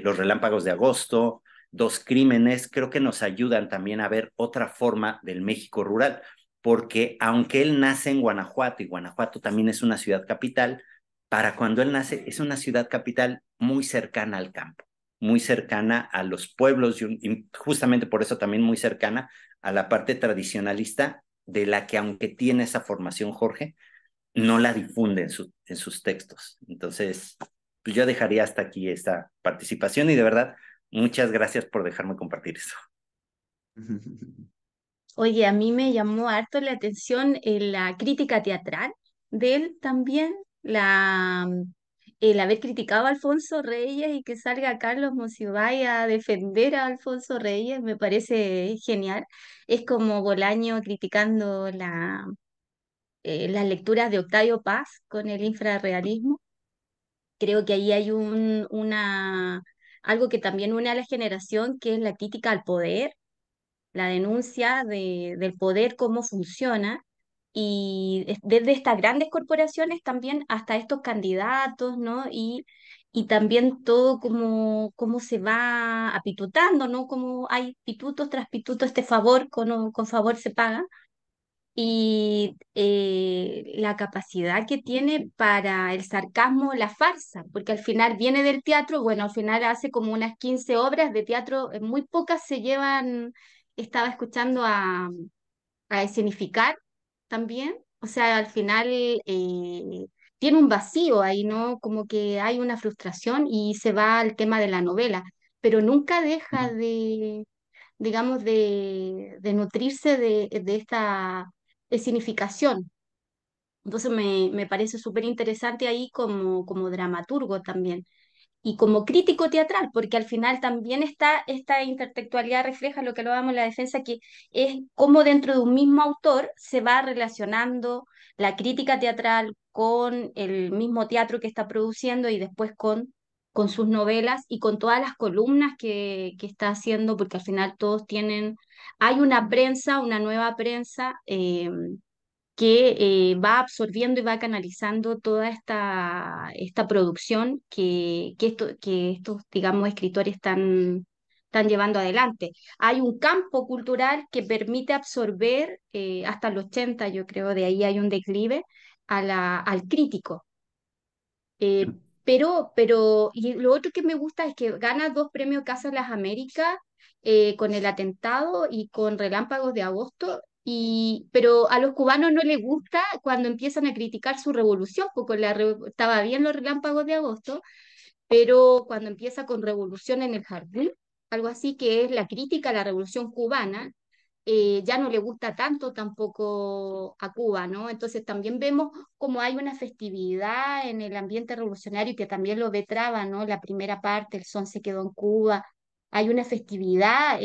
C: Los Relámpagos de Agosto, Dos Crímenes, creo que nos ayudan también a ver otra forma del México rural, porque aunque él nace en Guanajuato y Guanajuato también es una ciudad capital, para cuando él nace es una ciudad capital muy cercana al campo, muy cercana a los pueblos y justamente por eso también muy cercana a la parte tradicionalista de la que aunque tiene esa formación Jorge, no la difunde en sus textos. Entonces, pues yo dejaría hasta aquí esta participación y de verdad, muchas gracias por dejarme compartir eso.
A: Oye, a mí me llamó harto la atención la crítica teatral de él también, el haber criticado a Alfonso Reyes y que salga Carlos Monsiváis a defender a Alfonso Reyes, me parece genial. Es como Bolaño criticando las lecturas de Octavio Paz con el infrarrealismo. Creo que ahí hay algo que también une a la generación, que es la crítica al poder, la denuncia del poder, cómo funciona, y desde estas grandes corporaciones también hasta estos candidatos, ¿no? Y también todo cómo se va apitutando, ¿no? Como hay pitutos tras pituto, este favor con favor se paga. Y la capacidad que tiene para el sarcasmo, la farsa, porque al final viene del teatro, bueno, al final hace como unas 15 obras de teatro, muy pocas se llevan, estaba escuchando a escenificar también, o sea, al final tiene un vacío ahí, ¿no? Como que hay una frustración y se va al tema de la novela, pero nunca deja digamos, de nutrirse de esta escenificación. Entonces me parece súper interesante ahí como dramaturgo también y como crítico teatral, porque al final también está esta intertextualidad, refleja lo que lo damos en la defensa, que es cómo dentro de un mismo autor se va relacionando la crítica teatral con el mismo teatro que está produciendo y después con sus novelas y con todas las columnas que está haciendo, porque al final todos tienen, hay una prensa, una nueva prensa. Que va absorbiendo y va canalizando toda esta producción que estos, digamos, escritores están llevando adelante. Hay un campo cultural que permite absorber hasta el 80, yo creo, de ahí hay un declive al crítico. Y lo otro que me gusta es que gana dos premios Casa de las Américas con El Atentado y con Relámpagos de Agosto, pero a los cubanos no les gusta cuando empiezan a criticar su revolución, porque estaba bien los Relámpagos de Agosto, pero cuando empieza con Revolución en el Jardín, algo así que es la crítica a la revolución cubana, ya no le gusta tanto tampoco a Cuba, ¿no? Entonces también vemos como hay una festividad en el ambiente revolucionario que también lo ve Traba, ¿no? La primera parte, el son se quedó en Cuba, hay una festividad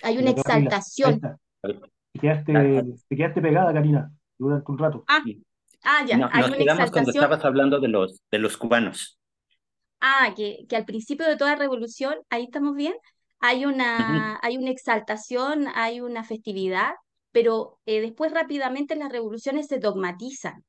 A: hay una
B: Pero Camila, ahí
A: exaltación.
B: está.
C: Ah,
B: Te quedaste pegada, Karina, durante un rato.
A: Ah, ya,
C: no,
A: hay
C: nos
A: una
C: quedamos cuando
A: exaltación.
C: estabas hablando de los cubanos.
A: Que al principio de toda revolución, ahí estamos bien,
C: Ujú,
A: hay una exaltación, hay una festividad, pero después rápidamente las revoluciones se dogmatizan.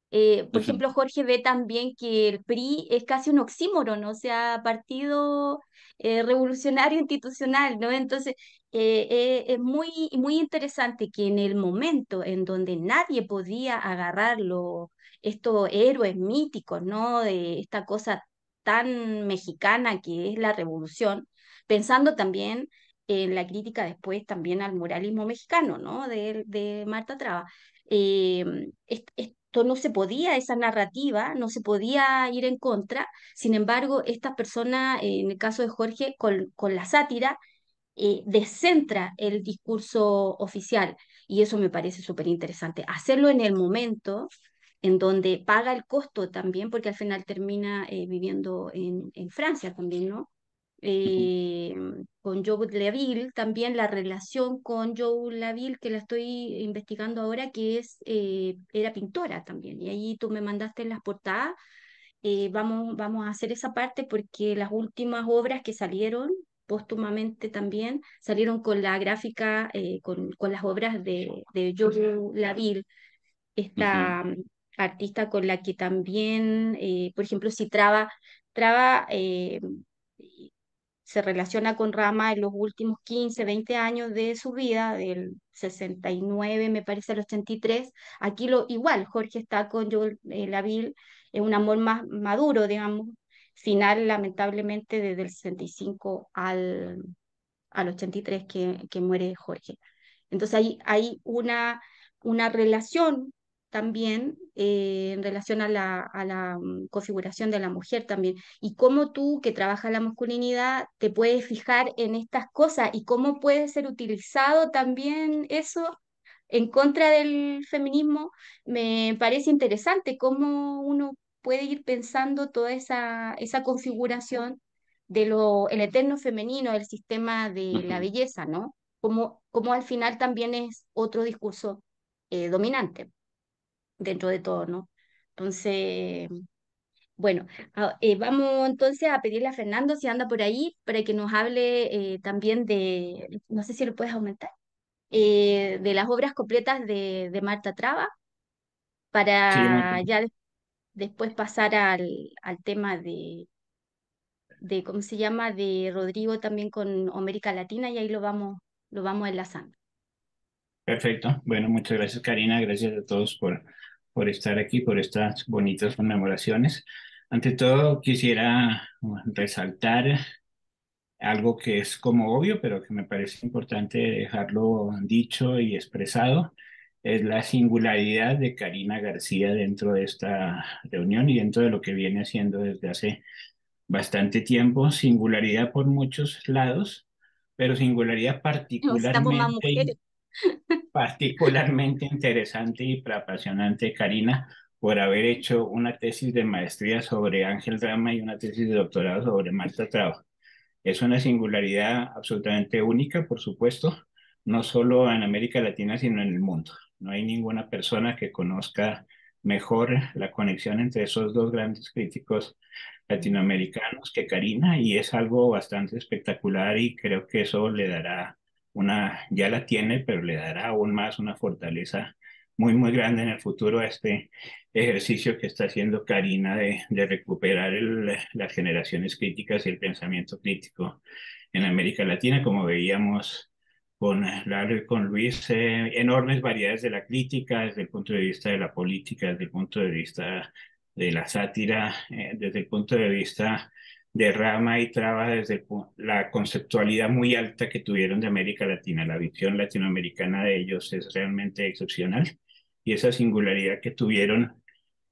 A: Por
C: ujú.
A: ejemplo, Jorge ve también que el PRI es casi un oxímoron, ¿no? O sea, partido revolucionario institucional, ¿no? Entonces, es muy interesante que en el momento en donde nadie podía agarrarlo, estos héroes míticos, ¿no? De esta cosa tan mexicana que es la revolución, pensando también en la crítica después también al muralismo mexicano, ¿no? De Marta Traba. Esto no se podía, esa narrativa no se podía ir en contra. Sin embargo, estas personas, en el caso de Jorge, con la sátira, descentra el discurso oficial y eso me parece súper interesante. Hacerlo en el momento en donde paga el costo también, porque al final termina viviendo en Francia también, ¿no? eh, con Joe Laville, también la relación con Joe Laville, que la estoy investigando ahora, que era pintora también. Y ahí tú me mandaste las portadas. Vamos a hacer esa parte porque las últimas obras que salieron póstumamente también salieron con la gráfica, con las obras de Joe Laville,
C: Ujú,
A: esta artista con la que también, por ejemplo, si Traba se relaciona con Rama en los últimos 15, 20 años de su vida, del 69, me parece, al 83. Aquí igual, Jorge está con Joel Laville, es un amor más maduro, digamos, final lamentablemente desde el 65 al 83 que muere Jorge. Entonces hay una relación también en relación a la configuración de la mujer también. Y cómo tú, que trabajas la masculinidad, te puedes fijar en estas cosas y cómo puede ser utilizado también eso en contra del feminismo. Me parece interesante cómo uno puede ir pensando toda esa configuración el eterno femenino, el sistema de la
C: ujú.
A: belleza, ¿no? Como al final también es otro discurso dominante dentro de todo, ¿no? Entonces, bueno, vamos entonces a pedirle a Fernando si anda por ahí para que nos hable también no sé si lo puedes aumentar, de las obras completas de Marta Traba,
C: Sí,
A: para ya después pasar al tema ¿cómo se llama?, de Rodrigo también con América Latina y ahí lo vamos enlazando.
C: perfecto. Bueno, muchas gracias, Karina. Gracias a todos por estar aquí, por estas bonitas conmemoraciones. Ante todo, quisiera resaltar algo que es como obvio, pero que me parece importante dejarlo dicho y expresado, es la singularidad de Karina García dentro de esta reunión y dentro de lo que viene haciendo desde hace bastante tiempo. Singularidad por muchos lados, pero singularidad
A: Necesitamos más mujeres.
C: particularmente interesante y apasionante, Karina, por haber hecho una tesis de maestría sobre Ángel Rama y una tesis de doctorado sobre Marta Traba. Es una singularidad absolutamente única, por supuesto, no solo en América Latina, sino en el mundo. No hay ninguna persona que conozca mejor la conexión entre esos dos grandes críticos latinoamericanos que Karina, y es algo bastante espectacular y creo que eso le dará ya la tiene, pero le dará aún más una fortaleza muy, muy grande en el futuro a este ejercicio que está haciendo Karina de recuperar las generaciones críticas y el pensamiento crítico en América Latina, como veíamos con Lalo y con Luis, enormes variedades de la crítica desde el punto de vista de la política, desde el punto de vista de la sátira, desde el punto de vista de Rama y Traba, desde la conceptualidad muy alta que tuvieron de América Latina. La visión latinoamericana de ellos es realmente excepcional y esa singularidad que tuvieron,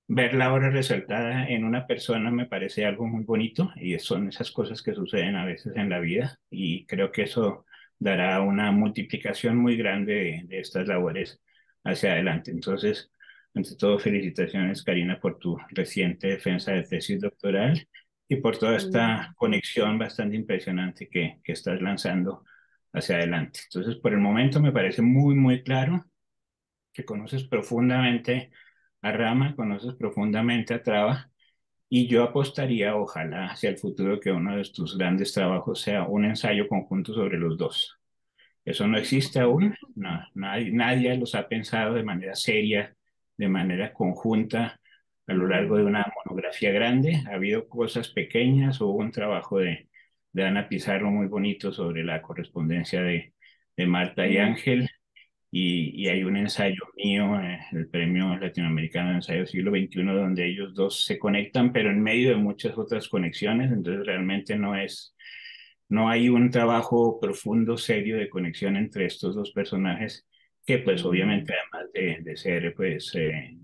C: verla ahora resaltada en una persona me parece algo muy bonito y son esas cosas que suceden a veces en la vida y creo que eso dará una multiplicación muy grande de estas labores hacia adelante. Entonces, ante todo, felicitaciones, Karina, por tu reciente defensa de
A: Gracias.
C: tesis doctoral y por toda esta
A: Mm,
C: conexión bastante impresionante que estás lanzando hacia adelante. Entonces, por el momento me parece muy, muy claro que conoces profundamente a Rama, conoces profundamente a Traba, y yo apostaría, ojalá, hacia el futuro que uno de tus grandes trabajos sea un ensayo conjunto sobre los dos. Eso no existe aún, no, nadie los ha pensado de manera seria, de manera conjunta a lo largo de
A: mm,
C: una monografía grande. Ha habido cosas pequeñas, hubo un trabajo de Ana Pizarro muy bonito sobre la correspondencia de Marta y
A: mm,
C: Ángel, y hay un
A: sí.
C: ensayo mío, el Premio Latinoamericano de Ensayo Siglo XXI, donde ellos dos se conectan, pero en medio de muchas otras conexiones, entonces realmente no hay un trabajo profundo, serio de conexión entre estos dos personajes, que pues
A: Mm,
C: obviamente además de ser pues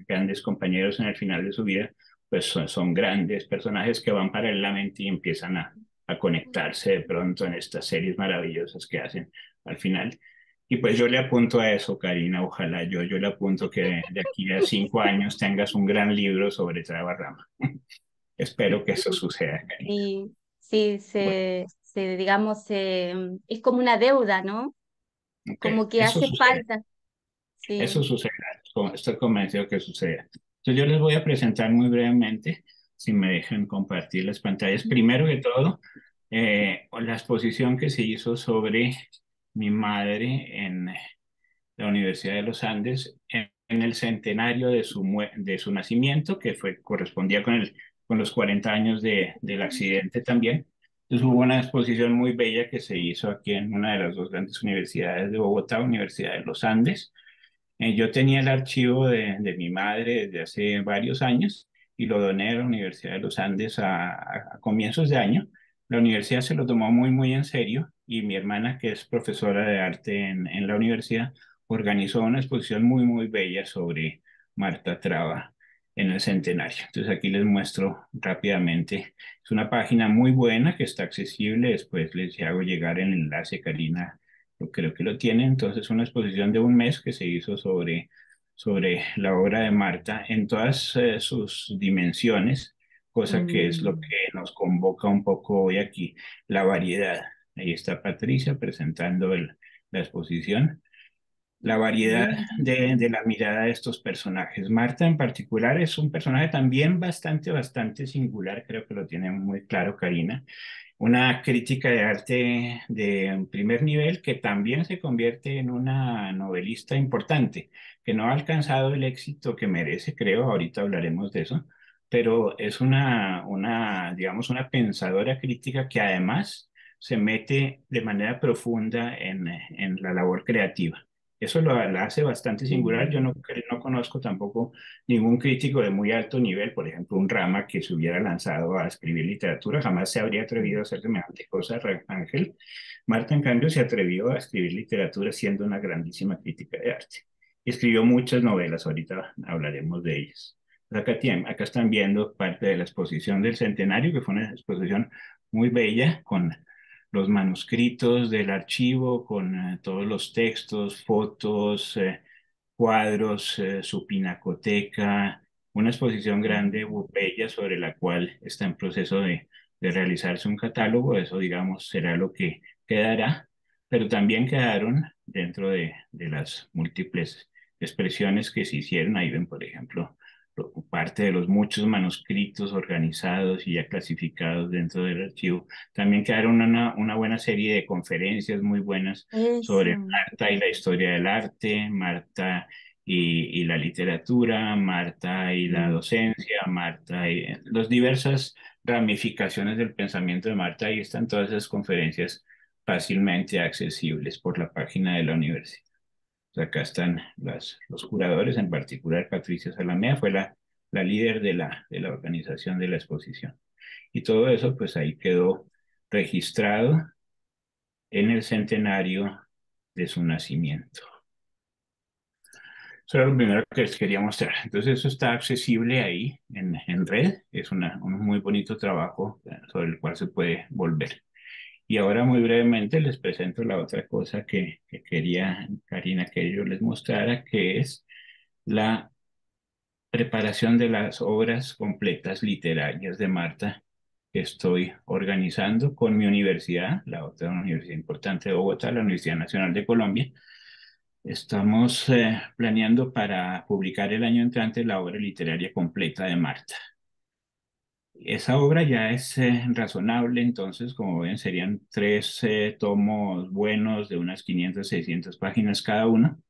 C: grandes compañeros en el final de su vida, pues son grandes personajes que van paralelamente y empiezan a conectarse de pronto en estas series maravillosas que hacen al final.
D: Y pues yo le apunto a eso, Karina, ojalá yo le apunto que de aquí a 5 años tengas un gran libro sobre Traba Rama. Espero que eso suceda, Karina.
A: Sí, sí,
D: Bueno,
A: digamos, es como una deuda, ¿no?
D: ok,
A: Como que
D: eso
A: hace
D: sucede.
A: falta,
D: Eso
A: sí.
D: sucederá, estoy convencido que suceda. Entonces yo les voy a presentar muy brevemente, si me dejan compartir las pantallas. Primero que todo, la exposición que se hizo sobre mi madre en la Universidad de los Andes, en el centenario de su nacimiento, que correspondía con los 40 años del accidente también. Entonces hubo una exposición muy bella que se hizo aquí en una de las dos grandes universidades de Bogotá, Universidad de los Andes. Yo tenía el archivo de mi madre desde hace varios años y lo doné a la Universidad de los Andes a comienzos de año. La universidad se lo tomó muy, muy en serio y mi hermana, que es profesora de arte en la universidad, organizó una exposición muy, muy bella sobre Marta Traba en el centenario. Entonces aquí les muestro rápidamente. Es una página muy buena que está accesible. Después les hago llegar el enlace, Karina, yo creo que lo tiene. Entonces, una exposición de un mes que se hizo sobre la obra de Marta en todas sus dimensiones, cosa que es lo
A: Mm,
D: que nos convoca un poco hoy aquí, la variedad. Ahí está Patricia presentando la exposición. La variedad
A: bien.
D: de la mirada de estos personajes. Marta en particular es un personaje también bastante, bastante singular, creo que lo tiene muy claro Karina, una crítica de arte de primer nivel que también se convierte en una novelista importante, que no ha alcanzado el éxito que merece, creo, ahorita hablaremos de eso, pero es digamos, una pensadora crítica que además se mete de manera profunda en la labor creativa. Eso la hace bastante singular. Yo
A: Mm,
D: no conozco tampoco ningún crítico de muy alto nivel, por ejemplo, un Rama que se hubiera lanzado a escribir literatura, jamás se habría atrevido a hacer semejante cosa, Ángel. Marta, en cambio, se atrevió a escribir literatura siendo una grandísima crítica de arte. Y escribió muchas novelas, ahorita hablaremos de ellas. Acá están viendo parte de la exposición del centenario, que fue una exposición muy bella, con los manuscritos del archivo, con todos los textos, fotos, cuadros, su pinacoteca, una exposición grande,
A: mm.
D: bella, sobre la cual está en proceso de realizarse un catálogo. Eso, digamos, será lo que quedará, pero también quedaron dentro de las múltiples expresiones que se hicieron. Ahí ven, por ejemplo, parte de los muchos manuscritos organizados y ya clasificados dentro del archivo. También quedaron una buena serie de conferencias muy buenas sobre
A: Eso.
D: Marta y la historia del arte, Marta y la literatura, Marta y la
A: Mm.
D: docencia, Marta y las diversas ramificaciones del pensamiento de Marta. Ahí están todas esas conferencias fácilmente accesibles por la página de la universidad. Acá están los curadores, en particular Patricia Salamea, fue la líder de la organización de la exposición. Y todo eso, pues ahí quedó registrado en el centenario de su nacimiento. Eso era lo primero que les quería mostrar. Entonces, eso está accesible ahí en red. Es un muy bonito trabajo sobre el cual se puede volver. Y ahora muy brevemente les presento la otra cosa que quería, Karina, que yo les mostrara, que es la preparación de las obras completas literarias de Marta que estoy organizando con mi universidad, la otra universidad importante de Bogotá, la Universidad Nacional de Colombia. Estamos planeando para publicar el año entrante la obra literaria completa de Marta. Esa obra ya es razonable, entonces, como ven, serían tres tomos buenos de unas 500, 600 páginas cada uno,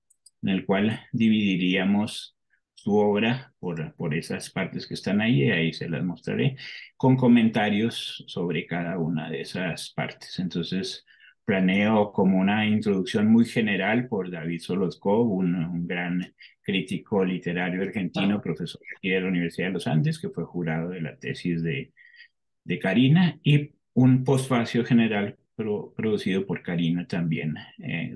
D: en el cual dividiríamos su obra por esas partes que están ahí, y ahí se las mostraré, con comentarios sobre cada una de esas partes. Entonces, planeo como una introducción muy general por David Solozkov, un gran crítico literario argentino, profesor aquí de la Universidad de los Andes, que fue jurado de la tesis de Karina, y un postfacio general producido por Karina también,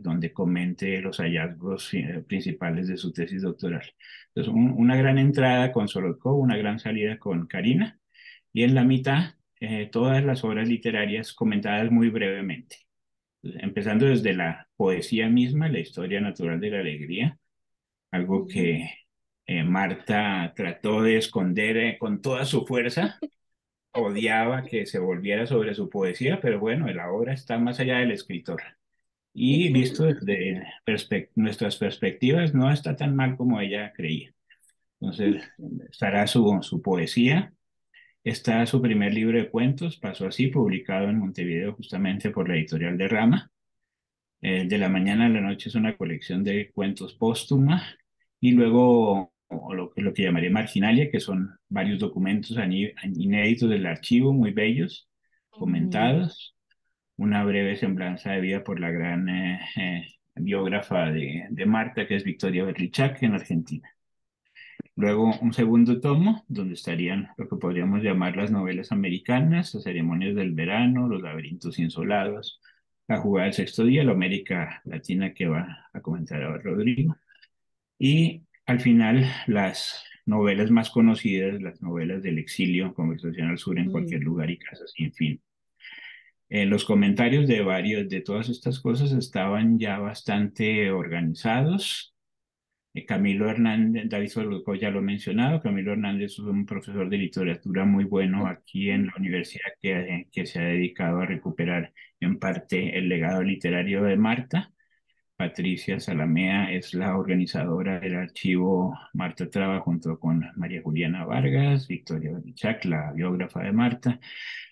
D: donde comente los hallazgos principales de su tesis doctoral. Entonces, una gran entrada con Solodkov, una gran salida con Karina, y en la mitad todas las obras literarias comentadas muy brevemente. empezando desde la poesía misma, la historia natural de la alegría, algo
A: Ujú.
D: que Marta trató de esconder con toda su fuerza, odiaba que se volviera sobre su poesía, pero bueno, la obra está más allá del escritor. Y visto desde nuestras perspectivas, no está tan mal como ella creía. Entonces, estará su poesía, está su primer libro de cuentos, pasó así, publicado en Montevideo justamente por la editorial de Rama. De la mañana a la noche es una colección de cuentos póstuma y luego o lo que llamaré marginalia, que son varios documentos inéditos del archivo, muy bellos,
A: Mm,
D: comentados, una breve semblanza de vida por la gran biógrafa de Marta, que es Victoria Berlichak, en Argentina. Luego un segundo tomo, donde estarían lo que podríamos llamar las novelas americanas, las ceremonias del verano, los laberintos insolados, la jugada del sexto día, la América Latina que va a comentar ahora Rodrigo. Y al final las novelas más conocidas, las novelas del exilio, Conversación al Sur en
A: mm,
D: cualquier lugar y casa sin fin. Los comentarios de todas estas cosas estaban ya bastante organizados. Camilo Hernández, David Soroco ya lo he mencionado, Camilo Hernández es un profesor de literatura muy bueno aquí en la universidad que se ha dedicado a recuperar en parte el legado literario de Marta. Patricia Salamea es la organizadora del archivo Marta Traba junto con María Juliana Vargas, Victoria Belichak, la biógrafa de Marta,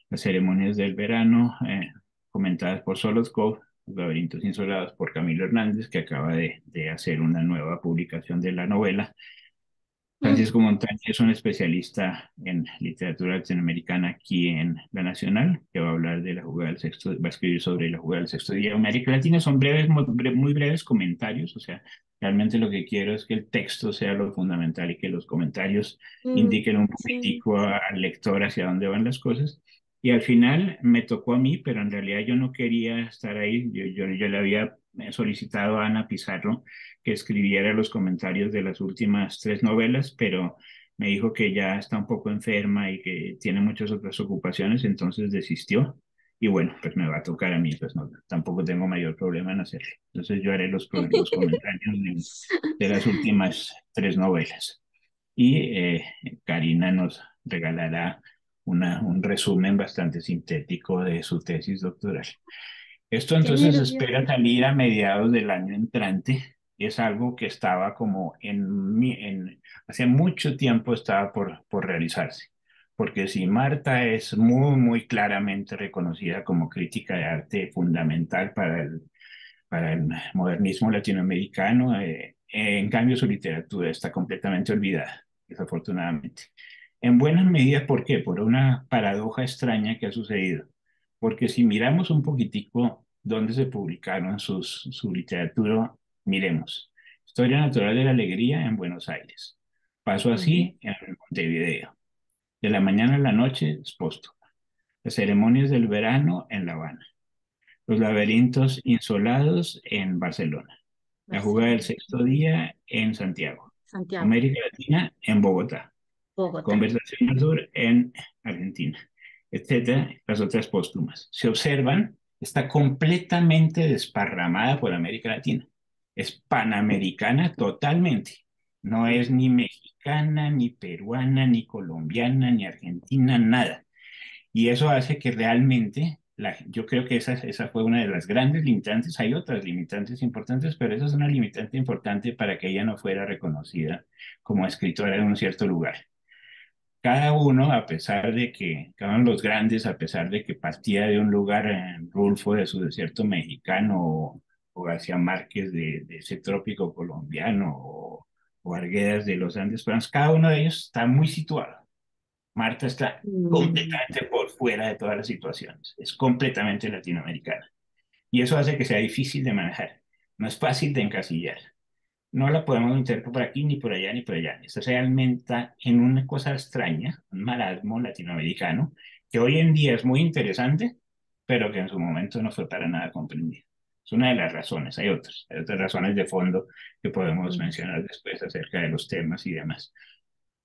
D: las ceremonias del verano, comentadas por Solotkov, Los laberintos insolados por Camilo Hernández, que acaba de hacer una nueva publicación de la novela.
A: mm.
D: Francisco Montaña es un especialista en literatura latinoamericana aquí en La Nacional, que va a hablar de la jugada del sexto, va a escribir sobre la jugada del sexto día. América Latina son breves, muy breves comentarios, o sea, realmente lo que quiero es que el texto sea lo fundamental y que los comentarios
A: Mm,
D: indiquen un
A: sí.
D: poquitico al lector hacia dónde van las cosas. Y al final me tocó a mí, pero en realidad yo no quería estar ahí. Yo le había solicitado a Ana Pizarro que escribiera los comentarios de las últimas tres novelas, pero me dijo que ya está un poco enferma y que tiene muchas otras ocupaciones, entonces desistió. Y bueno, pues me va a tocar a mí, pues no, tampoco tengo mayor problema en hacerlo. Entonces yo haré los comentarios de las últimas tres novelas. Y Karina nos regalará un resumen bastante sintético de su tesis doctoral. Esto
A: Qué
D: entonces
A: nervios.
D: espera salir a mediados del año entrante. Es algo que estaba como hace mucho tiempo estaba por realizarse. Porque si Marta es muy claramente reconocida como crítica de arte fundamental para el modernismo latinoamericano, en cambio su literatura está completamente olvidada, desafortunadamente. En buena medida, ¿por qué? Por una paradoja extraña que ha sucedido. Porque si miramos un poquitico dónde se publicaron su literatura, miremos. Historia Natural de la Alegría en Buenos Aires. Pasó
A: Ujú.
D: así en Montevideo. De la mañana a la noche es póstumo. Las ceremonias del verano en La Habana. Los laberintos insolados en Barcelona. La jugada del
A: Barcelona,
D: sexto día en Santiago.
A: Santiago,
D: América Latina en Bogotá.
A: Bogotá.
D: Conversación al Sur en Argentina, etcétera, las otras póstumas. Se observan, está completamente desparramada por América Latina. Es panamericana totalmente. No es ni mexicana, ni peruana, ni colombiana, ni argentina, nada. Y eso hace que realmente, yo creo que esa fue una de las grandes limitantes. Hay otras limitantes importantes, pero esa es una limitante importante para que ella no fuera reconocida como escritora en un cierto lugar. Cada uno, a pesar de que, cada uno de los grandes, a pesar de que partía de un lugar, Rulfo de su desierto mexicano, o García Márquez de ese trópico colombiano, o Arguedas de los Andes peruanos, cada uno de ellos está muy situado. Marta está
A: Mm,
D: completamente por fuera de todas las situaciones, es completamente latinoamericana. Y eso hace que sea difícil de manejar, no es fácil de encasillar. No la podemos meter por aquí, ni por allá, ni por allá. Está realmente en una cosa extraña, un marasmo latinoamericano, que hoy en día es muy interesante, pero que en su momento no fue para nada comprendido. Es una de las razones, hay otras razones de fondo que podemos
A: mm,
D: mencionar después acerca de los temas y demás.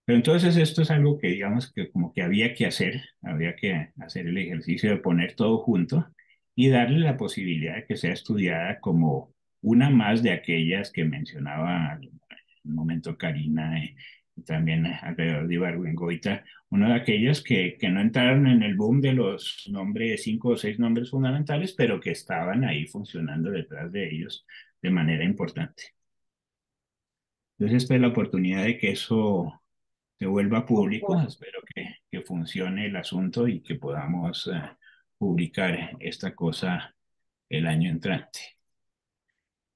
D: Pero entonces esto es algo que digamos que como que había que hacer el ejercicio de poner todo junto y darle la posibilidad de que sea estudiada como una más de aquellas que mencionaba en un momento Karina y también alrededor de Ibargüengoitia, una de aquellas que no entraron en el boom de los nombres, 5 o 6 nombres fundamentales, pero que estaban ahí funcionando detrás de ellos de manera importante. Entonces, esta es la oportunidad de que eso se vuelva público. Espero que funcione el asunto y que podamos publicar esta cosa el año entrante.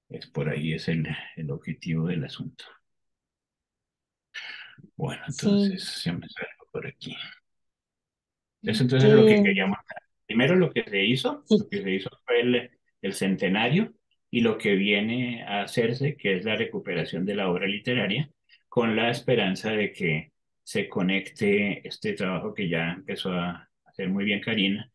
D: Es por ahí es el objetivo del asunto. Bueno,
A: Sí,
D: entonces ya me salgo por aquí. Eso entonces es lo que
A: que
D: queríamos. Primero
A: sí,
D: lo que se hizo fue el centenario y lo que viene a hacerse, que es la recuperación de la obra literaria, con la esperanza de que se conecte este trabajo que ya empezó a hacer muy bien Karina,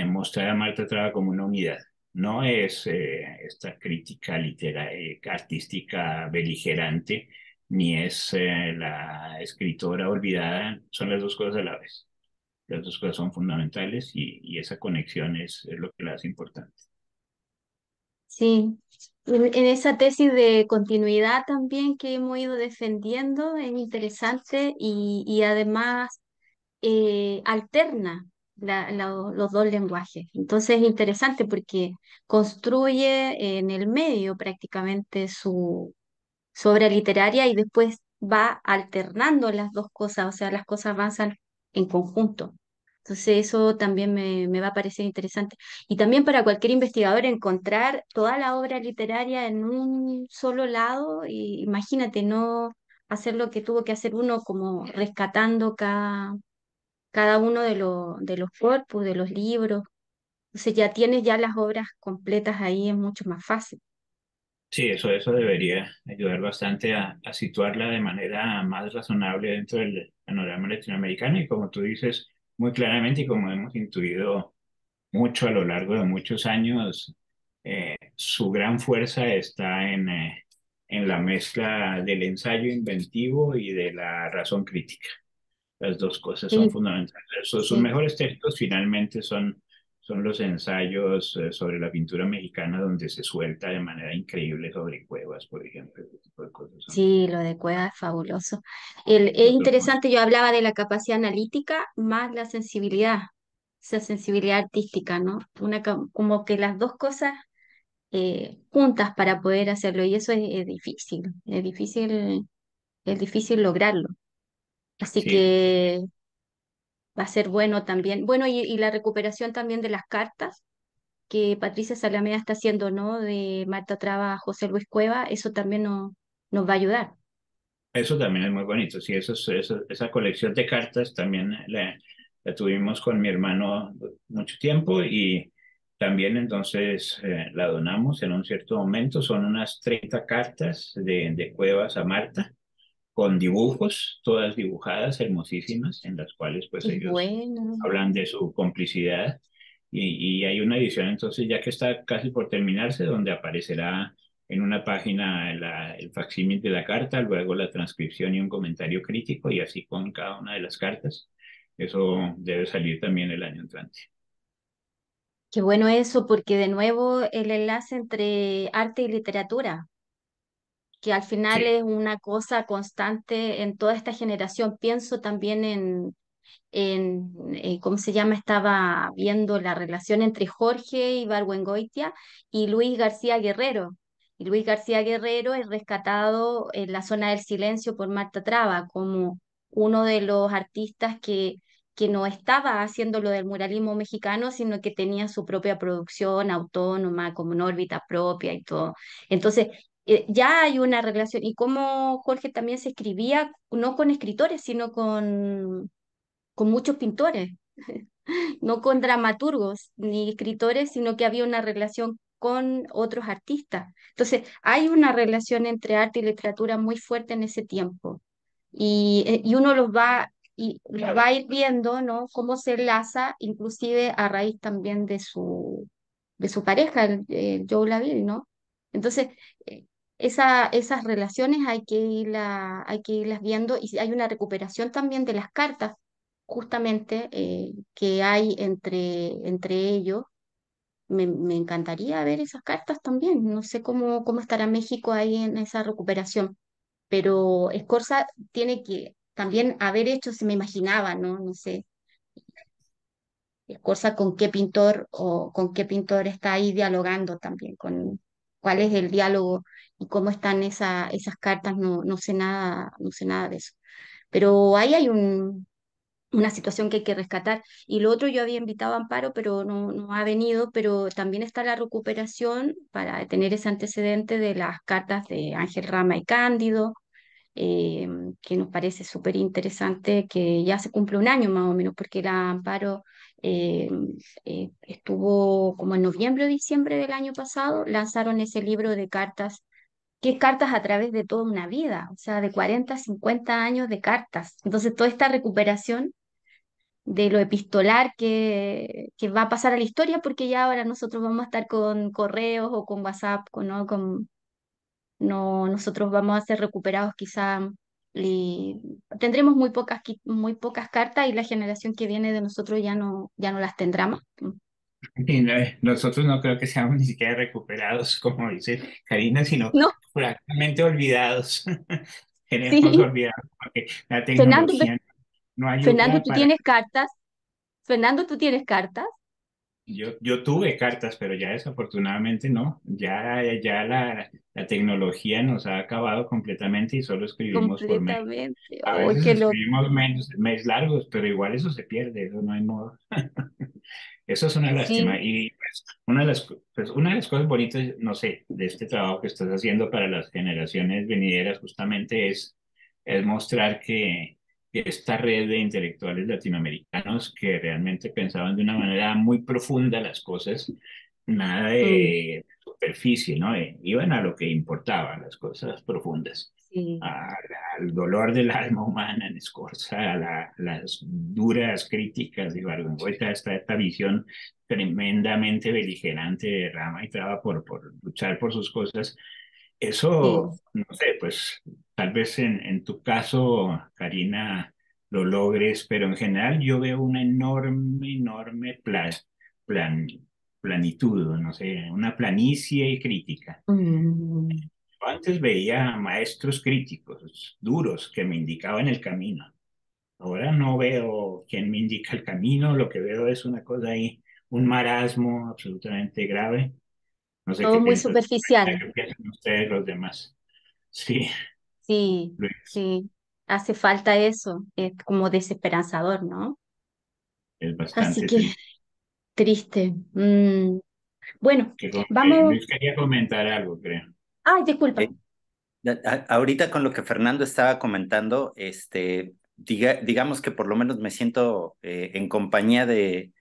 D: mostrar a Marta Traba como una unidad. No es esta crítica literaria, artística beligerante, ni es la escritora olvidada, son las dos cosas a la vez. Las dos cosas son fundamentales y esa conexión es lo que la hace importante.
A: sí. En esa tesis de continuidad también que hemos ido defendiendo es interesante y además alterna los dos lenguajes. Entonces es interesante porque construye en el medio prácticamente su obra literaria y después va alternando las dos cosas, o sea, las cosas avanzan en conjunto. Entonces eso también me va a parecer interesante. Y también para cualquier investigador encontrar toda la obra literaria en un solo lado, y imagínate, no hacer lo que tuvo que hacer uno como rescatando cada uno de los corpus, de los libros. Entonces ya tienes ya las obras completas ahí, es mucho más fácil.
D: Sí, eso debería ayudar bastante a situarla de manera más razonable dentro del panorama latinoamericano y como tú dices muy claramente y como hemos intuido mucho a lo largo de muchos años, su gran fuerza está en la mezcla del ensayo inventivo y de la razón crítica. Las dos cosas son
A: Sí,
D: fundamentales. Sus
A: sí.
D: mejores textos finalmente son los ensayos sobre la pintura mexicana donde se suelta de manera increíble sobre Cuevas, por ejemplo. Ese tipo de cosas son
A: Sí, lo de Cueva es fabuloso. Es
D: los dos más.
A: interesante, yo hablaba de la capacidad analítica más la sensibilidad, esa sensibilidad artística, ¿no? Como que las dos cosas juntas para poder hacerlo, y eso es difícil lograrlo. Así
D: Sí,
A: que va a ser bueno también. Bueno, y la recuperación también de las cartas que Patricia Salamea está haciendo, ¿no? De Marta Traba a José Luis Cueva, eso también nos va a ayudar.
D: eso también es muy bonito. Sí, esa colección de cartas también la tuvimos con mi hermano mucho tiempo y también entonces la donamos en un cierto momento. Son unas 30 cartas de Cuevas a Marta con dibujos, todas dibujadas, hermosísimas, en las cuales pues
A: Qué
D: ellos
A: bueno.
D: hablan de su complicidad. Y hay una edición entonces ya que está casi por terminarse, donde aparecerá en una página el facsímil de la carta, luego la transcripción y un comentario crítico, y así con cada una de las cartas. Eso debe salir también el año entrante.
A: Qué bueno eso, porque de nuevo el enlace entre arte y literatura, que al final
D: Sí,
A: es una cosa constante en toda esta generación. Pienso también ¿cómo se llama? Estaba viendo la relación entre Jorge Ibargüengoitia y Luis García Guerrero. Y Luis García Guerrero es rescatado en la zona del silencio por Marta Traba como uno de los artistas que no estaba haciendo lo del muralismo mexicano, sino que tenía su propia producción autónoma, como una órbita propia y todo. Entonces, ya hay una relación. Y como Jorge también se escribía, no con escritores, sino con muchos pintores, no con dramaturgos ni escritores, sino que había una relación con otros artistas. Entonces, hay una relación entre arte y literatura muy fuerte en ese tiempo. Y uno los va a ir viendo, ¿no? Cómo se enlaza, inclusive a raíz también de su pareja, el Joe Laville, ¿no? Entonces, eh, esas relaciones hay que irlas viendo y hay una recuperación también de las cartas, justamente, que hay entre ellos me encantaría ver esas cartas también. No sé cómo estará México ahí en esa recuperación, pero Scorza tiene que también haber hecho, se me imaginaba, ¿no? No sé, Scorza con qué pintor o con qué pintor está ahí dialogando también, con cuál es el diálogo y cómo están esas cartas, no sé nada, no sé nada de eso. Pero ahí hay una situación que hay que rescatar. Y lo otro, yo había invitado a Amparo, pero no ha venido, pero también está la recuperación para tener ese antecedente de las cartas de Ángel Rama y Cándido, eh, que nos parece súper interesante, que ya se cumple un año más o menos, porque la Amparo eh, estuvo como en noviembre o diciembre del año pasado, lanzaron ese libro de cartas, que es cartas a través de toda una vida, o sea, de 40 50 años de cartas. Entonces, toda esta recuperación de lo epistolar que va a pasar a la historia, porque ya ahora nosotros vamos a estar con correos o con WhatsApp, ¿no? No, nosotros vamos a ser recuperados quizá y tendremos muy pocas cartas y la generación que viene de nosotros ya no las tendrá más.
D: Y nosotros no creo que seamos ni siquiera recuperados, como dice Karina, sino
A: No,
D: prácticamente olvidados. Tenemos
A: sí.
D: olvidados porque la
A: Fernando,
D: tecnología no
A: Fernando,
D: ayuda
A: tú
D: para...
A: tienes cartas. Fernando, tú tienes cartas
D: Yo tuve cartas, pero ya desafortunadamente no. Ya la tecnología nos ha acabado completamente y solo escribimos por mail.
A: completamente.
D: A
A: ¡Oh,
D: veces
A: qué loco!
D: escribimos mails largos, pero igual eso se pierde, eso no hay modo. Eso es una lástima.
A: Sí,
D: Y pues, una de las cosas bonitas, no sé, de este trabajo que estás haciendo para las generaciones venideras justamente es mostrar que esta red de intelectuales latinoamericanos que realmente pensaban de una manera muy profunda las cosas, nada
A: mm,
D: de superficie, ¿no? Iban a lo que importaba, las cosas profundas
A: sí,
D: a- al dolor del alma humana en Scorza, las duras críticas de Ibargüengoitia, esta visión tremendamente beligerante de Rama y Traba por luchar por sus cosas.
A: sí.
D: Eso, no sé, pues tal vez en tu caso, Karina, lo logres, pero en general yo veo una enorme plan, planitud, no sé, una planicie crítica.
A: Mm.
D: Antes veía maestros críticos duros que me indicaban el camino. Ahora no veo quién me indica el camino, lo que veo es una cosa ahí, un marasmo absolutamente grave. No sé
A: Todo
D: qué
A: muy
D: piensas,
A: superficial.
D: qué piensan ustedes los demás. Sí,
A: Sí,
D: Luis,
A: sí. Hace falta eso. Es como desesperanzador, ¿no?
D: es
A: Así
D: bastante
A: que
D: triste.
A: triste. Bueno, vamos.
D: Luis quería comentar algo, creo.
A: Ay, disculpa.
C: Eh, Ahorita con lo que Fernando estaba comentando, digamos que por lo menos me siento en compañía de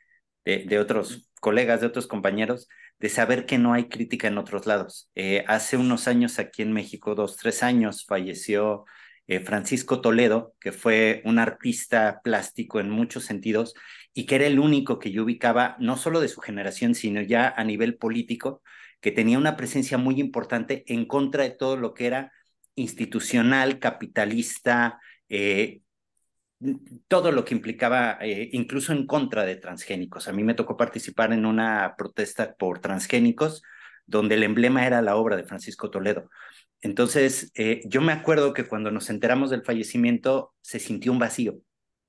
C: otros colegas, de otros compañeros, de saber que no hay crítica en otros lados. Hace unos años aquí en México, 2, 3 años, falleció Francisco Toledo, que fue un artista plástico en muchos sentidos y que era el único que yo ubicaba, no solo de su generación, sino ya a nivel político, que tenía una presencia muy importante en contra de todo lo que era institucional, capitalista, todo lo que implicaba, incluso en contra de transgénicos. A mí me tocó participar en una protesta por transgénicos, donde el emblema era la obra de Francisco Toledo. Entonces, yo me acuerdo que cuando nos enteramos del fallecimiento, se sintió un vacío,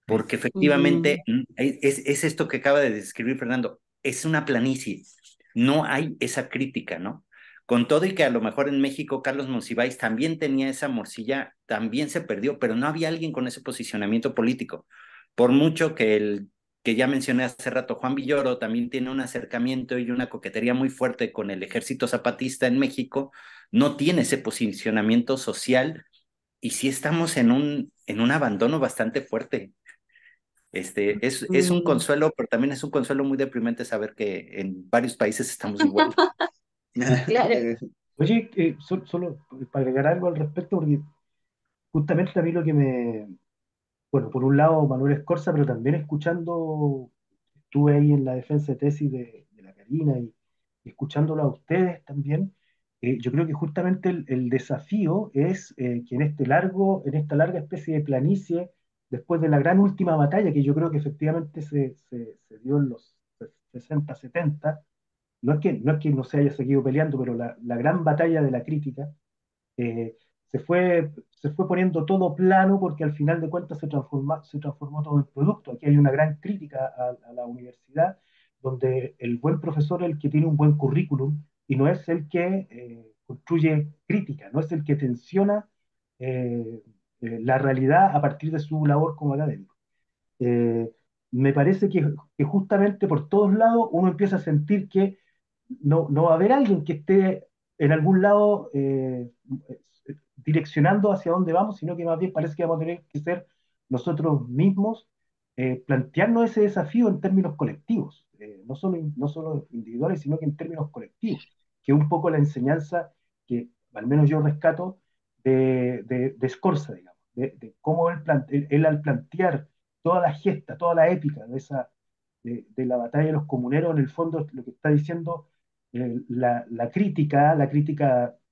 C: porque efectivamente
A: Mm,
C: es esto que acaba de describir Fernando, es una planicie, no hay esa crítica, ¿no? Con todo y que a lo mejor en México Carlos Monsiváis también tenía esa morcilla, también se perdió, pero no había alguien con ese posicionamiento político. Por mucho que el que ya mencioné hace rato, Juan Villoro, también tiene un acercamiento y una coquetería muy fuerte con el ejército zapatista en México, no tiene ese posicionamiento social y sí estamos en un abandono bastante fuerte. Es un
A: mm.
C: consuelo, pero también es un consuelo muy deprimente saber que en varios países estamos igual.
A: Claro.
B: Oye, solo para agregar algo al respecto, porque justamente a mí lo que bueno, por un lado Manuel Escorza, pero también escuchando, estuve ahí en la defensa de tesis de la Karina y escuchándolo a ustedes también, yo creo que justamente el desafío es que en esta larga especie de planicie, después de la gran última batalla, que yo creo que efectivamente se dio en los 60 70, no es que no se haya seguido peleando, pero la gran batalla de la crítica eh, se fue poniendo todo plano porque al final de cuentas se transformó todo en producto. Aquí hay una gran crítica a la universidad, donde el buen profesor es el que tiene un buen currículum y no es el que construye crítica, no es el que tensiona eh, la realidad a partir de su labor como académico. Eh, Me parece que justamente por todos lados uno empieza a sentir que no va a haber alguien que esté en algún lado direccionando hacia dónde vamos, sino que más bien parece que vamos a tener que ser nosotros mismos, plantearnos ese desafío en términos colectivos, no solo individuales, sino que en términos colectivos, que es un poco la enseñanza que al menos yo rescato de Scorza, digamos, de cómo él al plantear toda la gesta, toda la épica de la batalla de los comuneros, en el fondo lo que está diciendo la crítica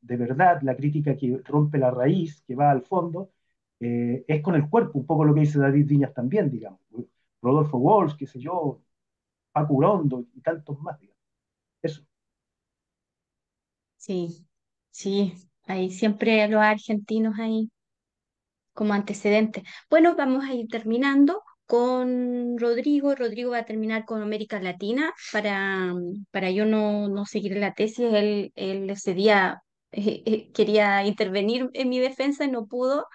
B: de verdad, la crítica que rompe la raíz, que va al fondo, es con el cuerpo, un poco lo que dice David Viñas también, digamos. Rodolfo Walsh, qué sé yo, Paco Urondo y tantos más, digamos. Eso.
A: Sí, sí, hay siempre los argentinos ahí como antecedente. Bueno, vamos a ir terminando con Rodrigo. Rodrigo va a terminar con América Latina para yo no seguir la tesis. Él ese día quería intervenir en mi defensa y no pudo.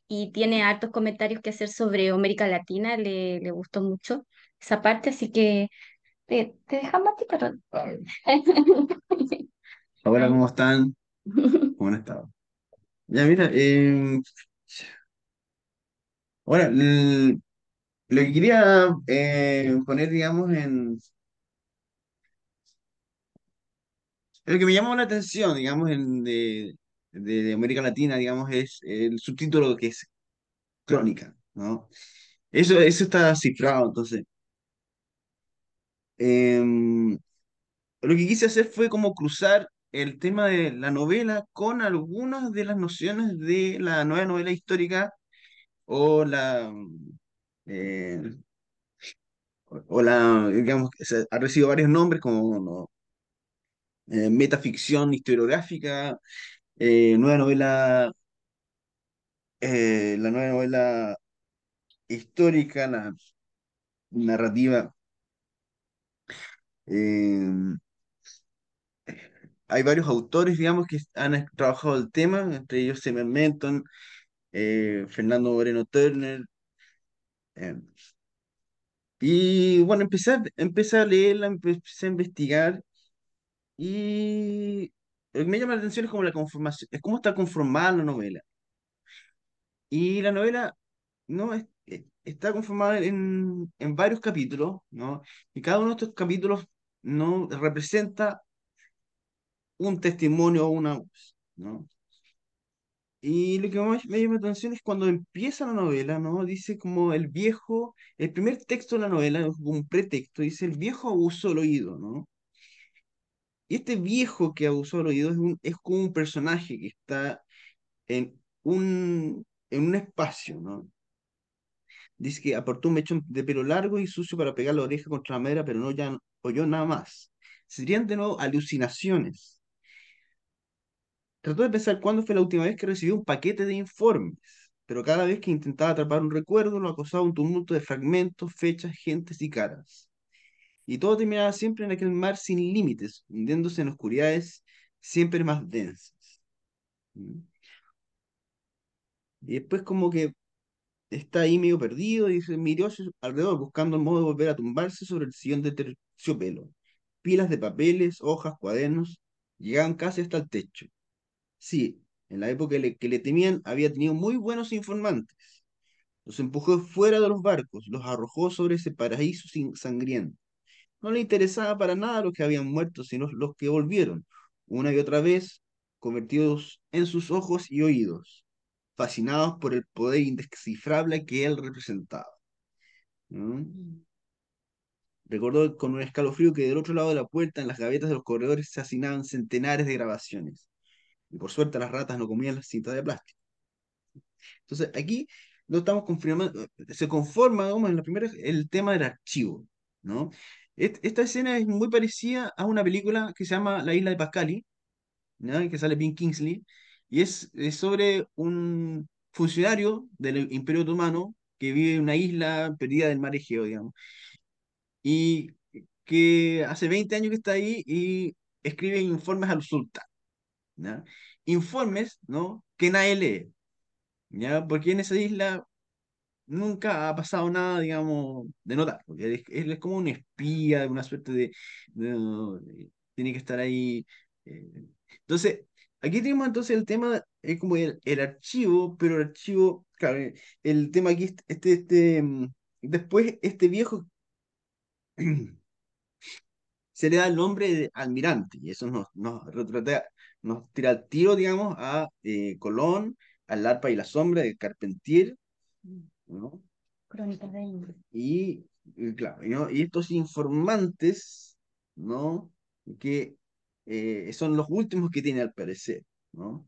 A: Y tiene hartos comentarios que hacer sobre América Latina. Le gustó mucho esa parte, así que te dejamos a ti, pero...
E: Hola,
A: Ahí.
E: ¿cómo están? ¿Cómo han estado? Ya, mira, bueno, lo que quería poner, digamos, lo que me llamó la atención, digamos, de América Latina, digamos, es el subtítulo que es Crónica, ¿no? Eso está cifrado, entonces. em, lo que quise hacer fue como cruzar el tema de la novela con algunas de las nociones de la nueva novela histórica o eh, digamos, que ha recibido varios nombres como ¿no? Metaficción historiográfica, nueva novela, la nueva novela histórica, la narrativa. eh, Hay varios autores, digamos, que han trabajado el tema, entre ellos Semer Menton, Fernando Moreno Turner. eh, y bueno, empecé a leerla, empecé a investigar. Y lo que me llama la atención es como la conformación, es cómo está conformada la novela. Y la novela no está conformada en varios capítulos, ¿no? Y cada uno de estos capítulos no representa un testimonio o una voz, ¿no? Y lo que más me llama la atención es cuando empieza la novela, ¿no? Dice como el primer texto de la novela, es como un pretexto, dice el viejo abusó del oído, ¿no? Y este viejo que abusó del oído es como un personaje que está en un espacio, ¿no? Dice que aportó un mechón de pelo largo y sucio para pegar la oreja contra la madera, pero no ya oyó nada más. Serían de nuevo alucinaciones. Trató de pensar cuándo fue la última vez que recibió un paquete de informes, pero cada vez que intentaba atrapar un recuerdo lo acosaba un tumulto de fragmentos, fechas, gentes y caras. Y todo terminaba siempre en aquel mar sin límites, hundiéndose en oscuridades siempre más densas. ¿Mm? Y después como que está ahí medio perdido y se miró a su alrededor buscando el modo de volver a tumbarse sobre el sillón de terciopelo. Pilas de papeles, hojas, cuadernos, llegaban casi hasta el techo. Sí, en la época que le temían había tenido muy buenos informantes. Los empujó fuera de los barcos, los arrojó sobre ese paraíso sangriento. No le interesaba para nada los que habían muerto, sino los que volvieron, una y otra vez, convertidos en sus ojos y oídos, fascinados por el poder indescifrable que él representaba. ¿No? Recordó con un escalofrío que del otro lado de la puerta, en las gavetas de los corredores, se hacinaban centenares de grabaciones. Y por suerte las ratas no comían las cintas de plástico. Entonces, aquí no estamos confirmando, se conforma, vamos, en la primera, el tema del archivo, ¿no? Esta escena es muy parecida a una película que se llama La isla de Pascali, ¿ya? Que sale Ben Kingsley, y es sobre un funcionario del Imperio Otomano que vive en una isla perdida del mar Egeo, digamos, y que hace 20 años que está ahí y escribe informes al sultán, ¿ya? Informes, ¿no? Que nadie lee, ¿ya? Porque en esa isla nunca ha pasado nada, digamos, de notar, porque él es como un espía, una suerte tiene que estar ahí. eh. Entonces, aquí tenemos entonces el tema, es como el archivo, pero el archivo, claro, el tema aquí, después este viejo se le da el nombre de almirante, y eso nos tira al tiro, digamos, a Colón, al arpa y la sombra de Carpentier, ¿no?
A: Crónicas de India.
E: Claro, ¿no? Y estos informantes, ¿no? Que son los últimos que tiene al parecer, ¿no?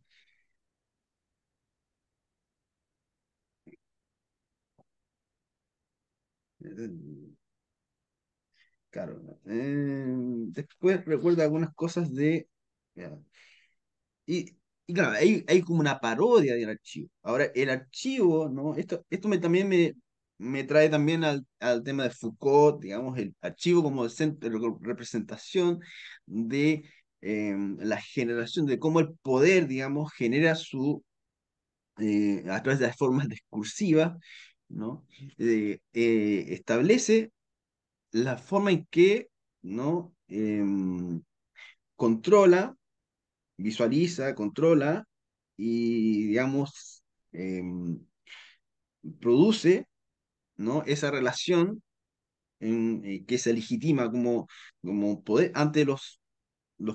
E: Eh, Claro. Después recuerda algunas cosas ya. Y, y claro, hay como una parodia del archivo. Ahora, el archivo, ¿no? También me trae también al tema de Foucault, digamos, el archivo como centro de representación de la generación, de cómo el poder, digamos, genera a través de las formas discursivas, ¿no? Establece la forma en que, ¿no? Controla, visualiza, controla y, digamos, em, produce, ¿no? Esa relación que se legitima como poder ante los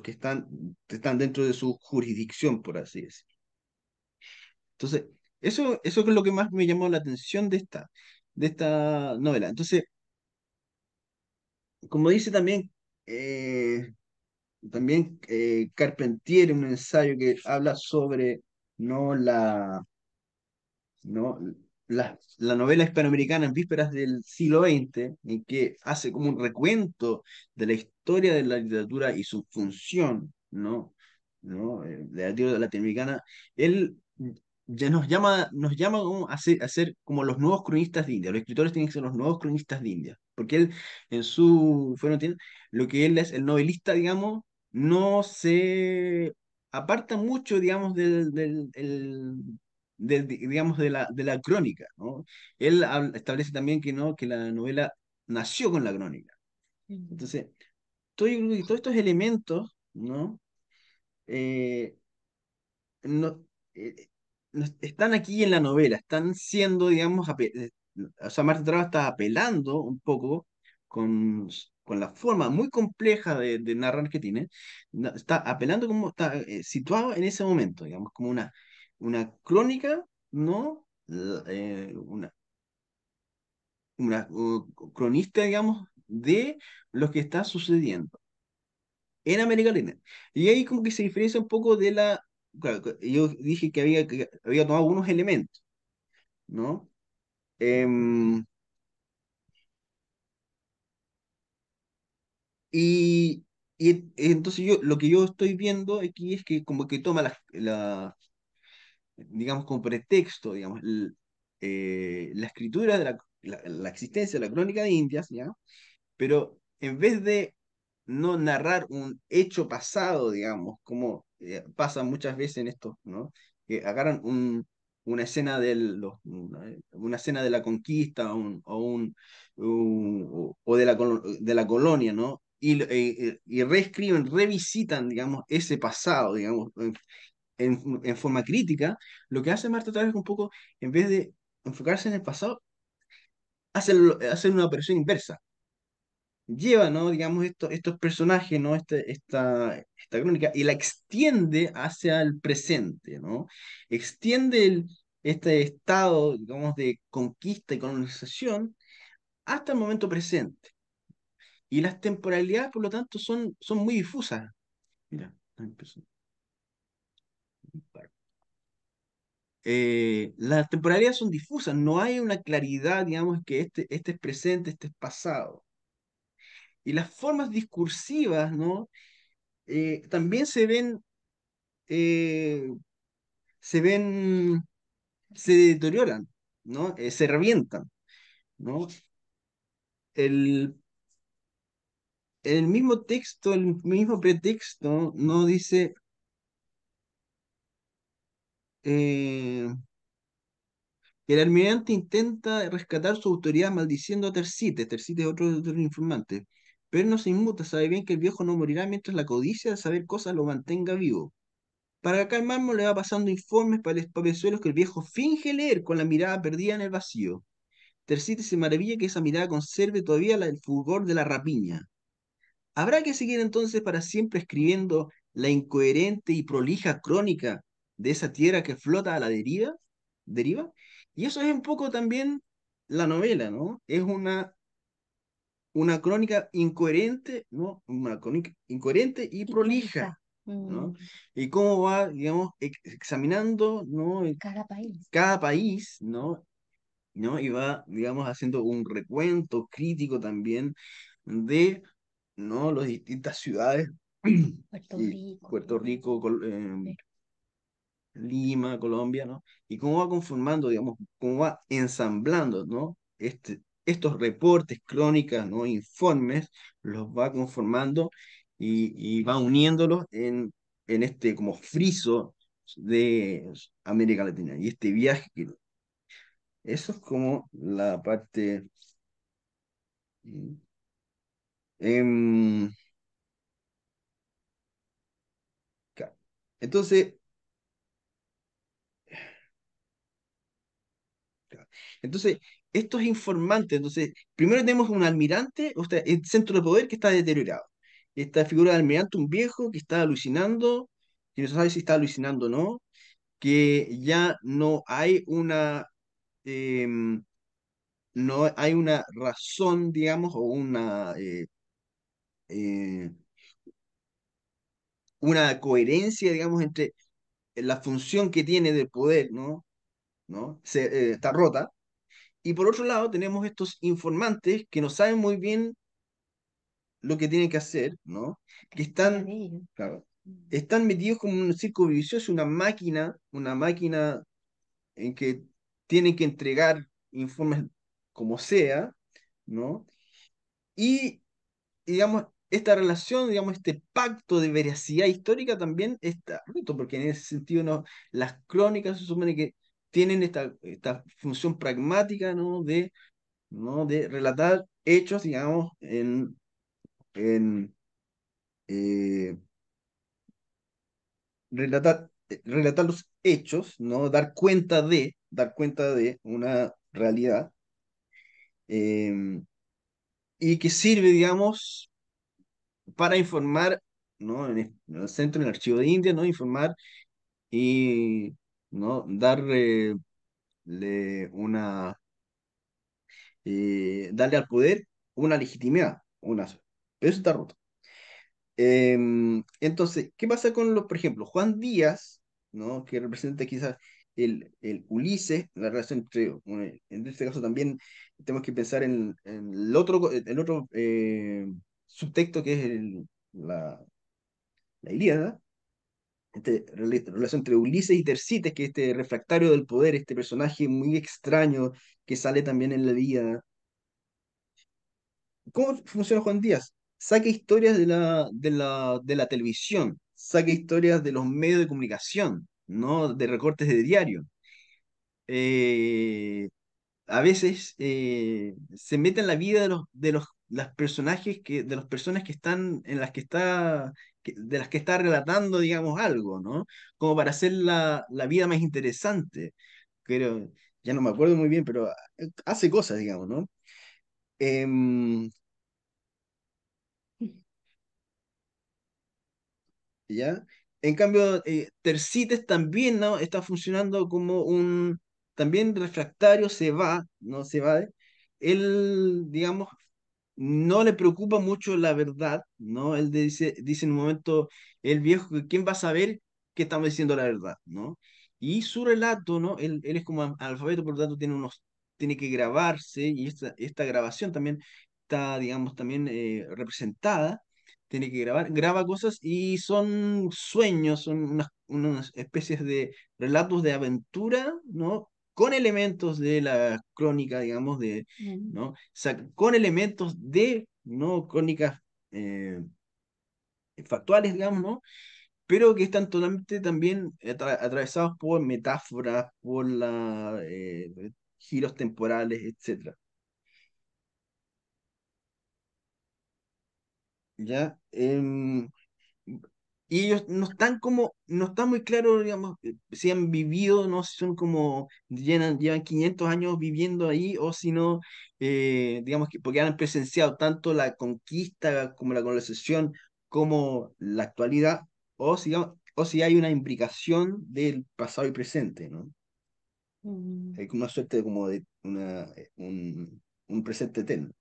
E: que están dentro de su jurisdicción, por así decirlo. Entonces, eso es lo que más me llamó la atención de esta novela. Entonces, como dice también Carpentier, en un ensayo que habla sobre, ¿no? ¿No? La novela hispanoamericana en vísperas del siglo XX, en que hace como un recuento de la historia de la literatura y su función, de la literatura latinoamericana. Él ya nos llama como a ser como los nuevos cronistas de India. Los escritores tienen que ser los nuevos cronistas de India, porque él, en su fuero, lo que él es el novelista, digamos, no se aparta mucho, digamos, digamos, de la crónica, ¿no? Él establece también que no, que la novela nació con la crónica. Entonces, todos estos elementos, ¿no? Eh, no, eh, están aquí en la novela, están siendo, digamos, o sea, Marta Traba está apelando un poco con la forma muy compleja de narrar que tiene, está apelando como está situado en ese momento, digamos, como una crónica, ¿no? Una cronista, digamos, de lo que está sucediendo en América Latina. Y ahí como que se diferencia un poco de la... Claro, yo dije que había tomado algunos elementos, ¿no? Em, y, entonces lo que yo estoy viendo aquí es que como que toma digamos, como pretexto, digamos, la escritura de la existencia de la crónica de Indias, ¿ya? Pero en vez de no narrar un hecho pasado, digamos, como pasa muchas veces en esto, ¿no? Que agarran una escena una escena de la conquista o de la colonia, ¿no? Y reescriben, revisitan, digamos, ese pasado, digamos, en forma crítica. Lo que hace Marta Tavares un poco, en vez de enfocarse en el pasado, hace una operación inversa, lleva, ¿no? Digamos, estos personajes, ¿no? Esta crónica y la extiende hacia el presente, ¿no? Extiende este estado, digamos, de conquista y colonización hasta el momento presente. Y las temporalidades, por lo tanto, son muy difusas. Mira, las temporalidades son difusas, no hay una claridad, digamos, que este es presente, este es pasado. y las formas discursivas, ¿no? También eh, se ven, se deterioran, ¿no? Se revientan, ¿no? El, el mismo texto, el mismo pretexto, no dice eh, que el almirante intenta rescatar su autoridad maldiciendo a Tercites. Tercites es otro de los informantes. Pero él no se inmuta, sabe bien que el viejo no morirá mientras la codicia de saber cosas lo mantenga vivo. Para calmarlo le va pasando informes para papezuelos que el viejo finge leer con la mirada perdida en el vacío. Tercites se maravilla que esa mirada conserve todavía el fulgor de la rapiña. Habrá que seguir entonces para siempre escribiendo la incoherente y prolija crónica de esa tierra que flota a la deriva. Y eso es un poco también la novela, ¿no? Es una crónica incoherente, ¿no? Una crónica incoherente y
A: Y
E: prolija,
A: prolija.
E: ¿no? Y cómo va, digamos, examinando, ¿no?
A: Cada país.
E: Cada país, ¿no? ¿No? Y va, digamos, haciendo un recuento crítico también de, ¿no? Las distintas ciudades
A: Puerto
E: y
A: Rico.
E: Puerto Rico,
A: Sí.
E: Lima, Colombia, ¿no? Y cómo va conformando, digamos, cómo va ensamblando, ¿no? Estos reportes, crónicas, ¿no? Informes, los va conformando y va uniéndolos en este como friso de América Latina. Y este viaje, eso es como la parte... em, claro. Entonces, claro. Entonces, estos informantes, entonces, primero tenemos un almirante, o sea, el centro de poder que está deteriorado. Esta figura del almirante, un viejo que está alucinando, que no se sabe si está alucinando o no, que ya no hay em, no hay una razón, digamos, o eh, una coherencia, digamos, entre la función que tiene del poder, ¿no? ¿No? Está rota. Y por otro lado, tenemos estos informantes que no saben muy bien lo que tienen que hacer, ¿no? Que
A: Tarea
E: están,
A: de ellos.
E: claro, están metidos como en un círculo vicioso, una máquina en que tienen que entregar informes como sea, ¿no? Y, digamos, esta relación, digamos, este pacto de veracidad histórica también está roto, porque en ese sentido, ¿no? Las crónicas se supone que tienen esta función pragmática, ¿no? ¿No? De relatar hechos, digamos, en eh, relatar los hechos, ¿no? Dar cuenta de una realidad, eh, y que sirve, digamos, para informar, ¿no? En el centro, en el archivo de India, ¿no? Informar y, ¿no? Darle al poder una legitimidad, pero eso está roto. Entonces, ¿qué pasa con los, por ejemplo, Juan Díaz, ¿no? Que representa quizás el Ulises, la relación entre, bueno, en este caso también tenemos que pensar en el otro subtexto que es la Ilíada, relación entre Ulises y Tercites, que es este refractario del poder, este personaje muy extraño que sale también en la Ilíada. ¿Cómo funciona Juan Díaz? Saca historias de la televisión, saca historias de los medios de comunicación, no de recortes de diario. Eh, a veces se mete en la vida las personajes de las personas que están, en las que está, de las que está relatando, digamos, algo, ¿no? Como para hacer la vida más interesante. Pero, ya no me acuerdo muy bien, pero hace cosas, digamos, ¿no? Em, ¿Ya? En cambio, Tercites también, ¿no? Está funcionando como también refractario, ¿no? Se va. Él, digamos, no le preocupa mucho la verdad, ¿no? Él dice en un momento, el viejo, ¿quién va a saber que estamos diciendo la verdad, ¿no? Y su relato, ¿no? Él es como alfabeto, por lo tanto tiene que grabarse, y esta grabación también está, digamos, también representada, tiene que graba cosas y son sueños, son unas especies de relatos de aventura, ¿no? Con elementos de la crónica, digamos,
A: Mm.
E: ¿no? O sea, con elementos de, ¿no? Crónicas eh, factuales, digamos, ¿no? Pero que están totalmente también atravesados por metáforas, por giros temporales, etcétera. ¿Ya? Y ellos no están muy claros, digamos, si han vivido, no si son como, llevan 500 años viviendo ahí, o si no, digamos que porque han presenciado tanto la conquista como la colonización, como la actualidad, o si hay una imbricación del pasado y presente, ¿no?
A: Mm.
E: Hay como una suerte como de un presente eterno.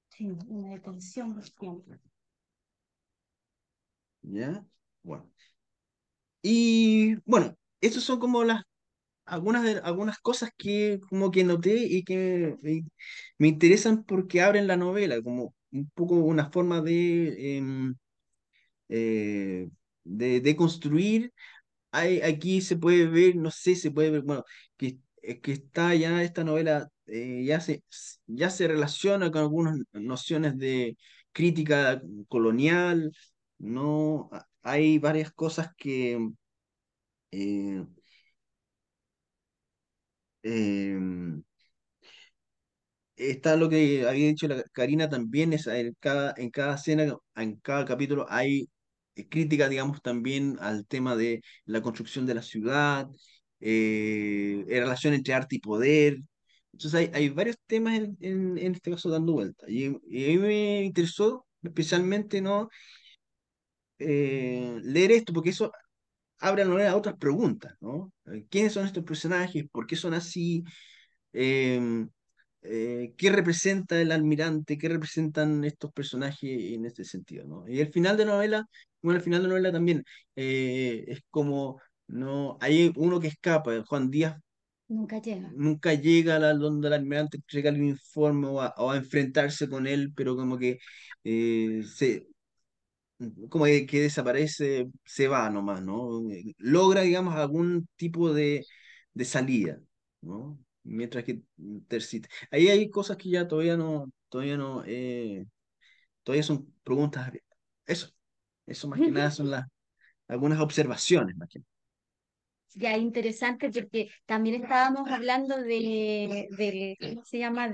A: Sí, una detención del tiempo.
E: ¿Ya? Bueno. Y bueno, esas son como algunas cosas que como que noté y que me interesan porque abren la novela, como un poco una forma eh, de construir. Aquí se puede ver, no sé, se puede ver, bueno, que está ya esta novela, ya se relaciona con algunas nociones de crítica colonial, ¿no? Hay varias cosas que eh, em, está lo que había dicho la Karina también, es en cada escena, en cada capítulo hay crítica, digamos, también al tema de la construcción de la ciudad, relación entre arte y poder. Entonces hay varios temas en este caso dando vuelta. Y a mí me interesó especialmente, ¿no? Leer esto, porque eso abre la novela a otras preguntas, ¿no? ¿Quiénes son estos personajes? ¿Por qué son así? Em, ¿Qué representa el almirante? ¿Qué representan estos personajes en este sentido, ¿no? Y el final de novela, bueno, el final de novela también es como, ¿no? Hay uno que escapa, Juan Díaz
A: Nunca llega.
E: nunca llega a donde el almirante entrega el uniforme o a enfrentarse con él, pero como que se, como que desaparece, se va nomás, ¿no? Logra, digamos, algún tipo de salida, ¿no? Mientras que Tercita. Ahí hay cosas que ya todavía no, todavía son preguntas abiertas. Eso más que nada son algunas observaciones, más que nada.
A: Ya interesante porque también estábamos hablando ¿cómo se llama?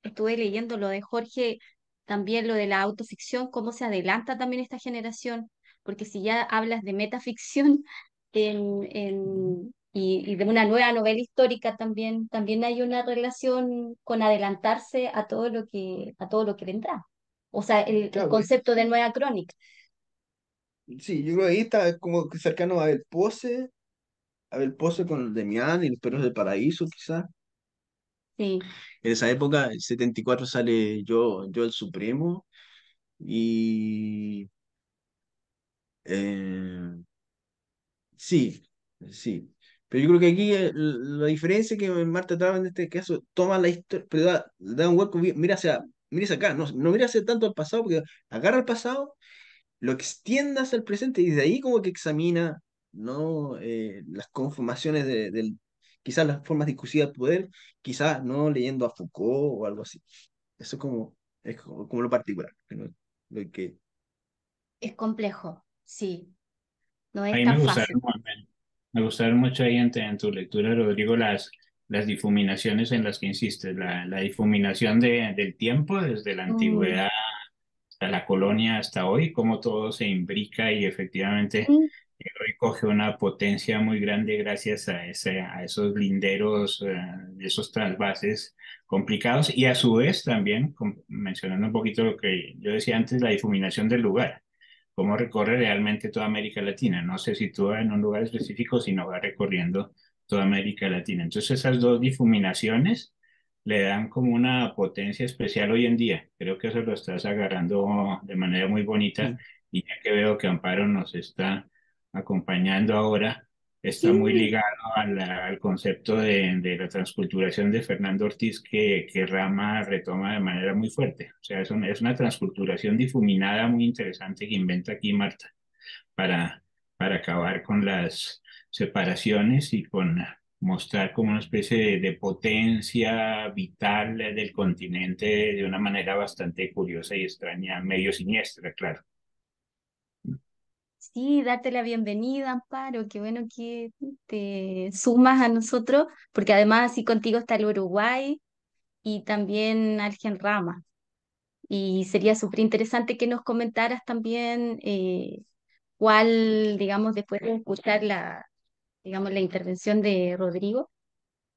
A: Estuve leyendo lo de Jorge, también lo de la autoficción, cómo se adelanta también esta generación, porque si ya hablas de metaficción y de una nueva novela histórica también, también hay una relación con adelantarse a todo lo que vendrá. O sea, el
E: Claro,
A: concepto de nueva crónica.
E: sí, yo creo que ahí está como que cercano a Abel Pose con el Demián y los Perros del Paraíso, quizás.
A: Sí.
E: En esa época, el 74 sale Yo el Supremo, y eh, sí, sí. Pero yo creo que aquí la diferencia es que Marta Traba en este caso toma la historia, pero da un hueco, mira hacia acá, no mira hacia tanto al pasado, porque agarra el pasado, lo extiende hacia el presente y de ahí como que examina, ¿no? Las conformaciones quizás las formas discursivas del poder, quizás no leyendo a Foucault o algo así. Eso como lo particular, ¿no? Lo que,
A: Es complejo, sí, no es
D: Ahí
A: tan fácil.
D: me gustaron mucho ahí en tu lectura, Rodrigo, las difuminaciones en las que insistes, la difuminación del tiempo desde la
A: Mm,
D: antigüedad hasta la colonia hasta hoy, cómo todo se imbrica y efectivamente
A: mm,
D: hoy coge una potencia muy grande gracias a esos linderos, esos trasvases complicados y a su vez también, mencionando un poquito lo que yo decía antes, la difuminación del lugar, cómo recorre realmente toda América Latina, no se sitúa en un lugar específico, sino va recorriendo toda América Latina. Entonces esas dos difuminaciones le dan como una potencia especial hoy en día. Creo que eso lo estás agarrando de manera muy bonita
E: sí.
D: y ya que veo que Amparo nos está acompañando ahora, está muy
A: Sí,
D: ligado al concepto de la transculturación de Fernando Ortiz que Rama retoma de manera muy fuerte. O sea, es una transculturación difuminada muy interesante que inventa aquí Marta para, para acabar con las separaciones y con mostrar como una especie de potencia vital del continente de una manera bastante curiosa y extraña, medio siniestra, claro.
A: sí, darte la bienvenida, Amparo. Qué bueno que te sumas a nosotros, porque además así contigo está el Uruguay y también Algen Rama. Y sería súper interesante que nos comentaras también cuál, digamos, después de escuchar digamos, la intervención de Rodrigo,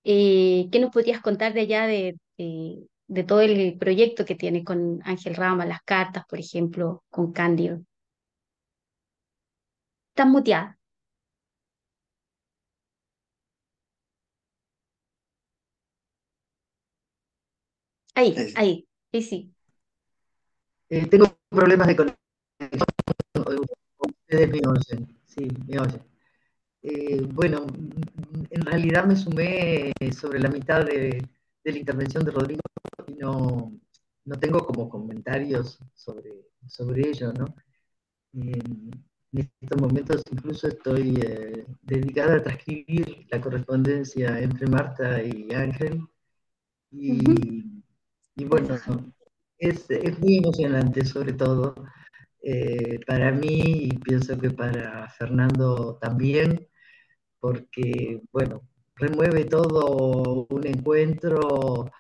A: ¿qué nos podrías contar de allá de todo el proyecto que tiene con Ángel Rama, las cartas, por ejemplo, con Cándido? Estás muteada. Ahí sí.
F: Tengo problemas de conexión. Ustedes me oyen, sí, me oyen. Bueno, en realidad me sumé sobre la mitad de la intervención de Rodrigo y no tengo como comentarios sobre ello, ¿no? En estos momentos incluso estoy dedicada a transcribir la correspondencia entre Marta y Ángel
A: Ujú.
F: y bueno, es muy emocionante sobre todo para mí y pienso que para Fernando también, porque, bueno, remueve todo un encuentro,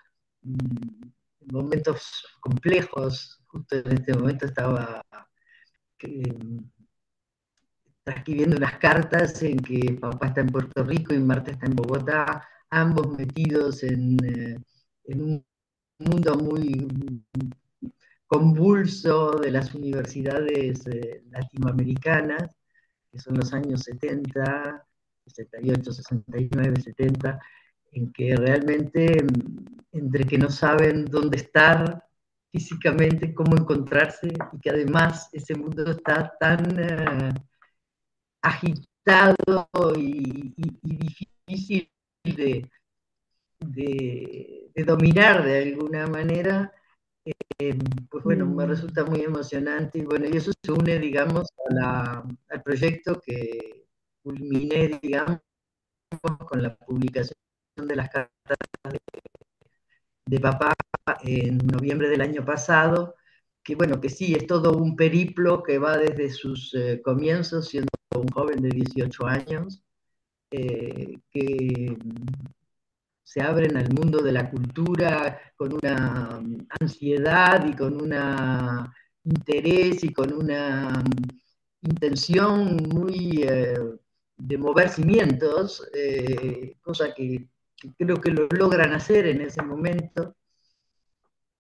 F: momentos complejos. Justo en este momento estaba eh, escribiendo unas cartas en que papá está en Puerto Rico y Marta está en Bogotá, ambos metidos en un mundo muy convulso de las universidades latinoamericanas, que son los años 70, 68, 69, 70, en que realmente entre que no saben dónde estar físicamente, cómo encontrarse, y que además ese mundo está tan agitado y difícil de, de dominar de alguna manera, pues bueno, me
A: Mm.
F: resulta muy emocionante y bueno, y eso se une, digamos, al proyecto que culminé, digamos, con la publicación de las cartas de papá en noviembre del año pasado, que bueno, que sí, es todo un periplo que va desde sus comienzos, siendo un joven de 18 años, que se abren al mundo de la cultura con una ansiedad y con un interés y con una intención muy de mover cimientos, cosa que creo que lo logran hacer en ese momento.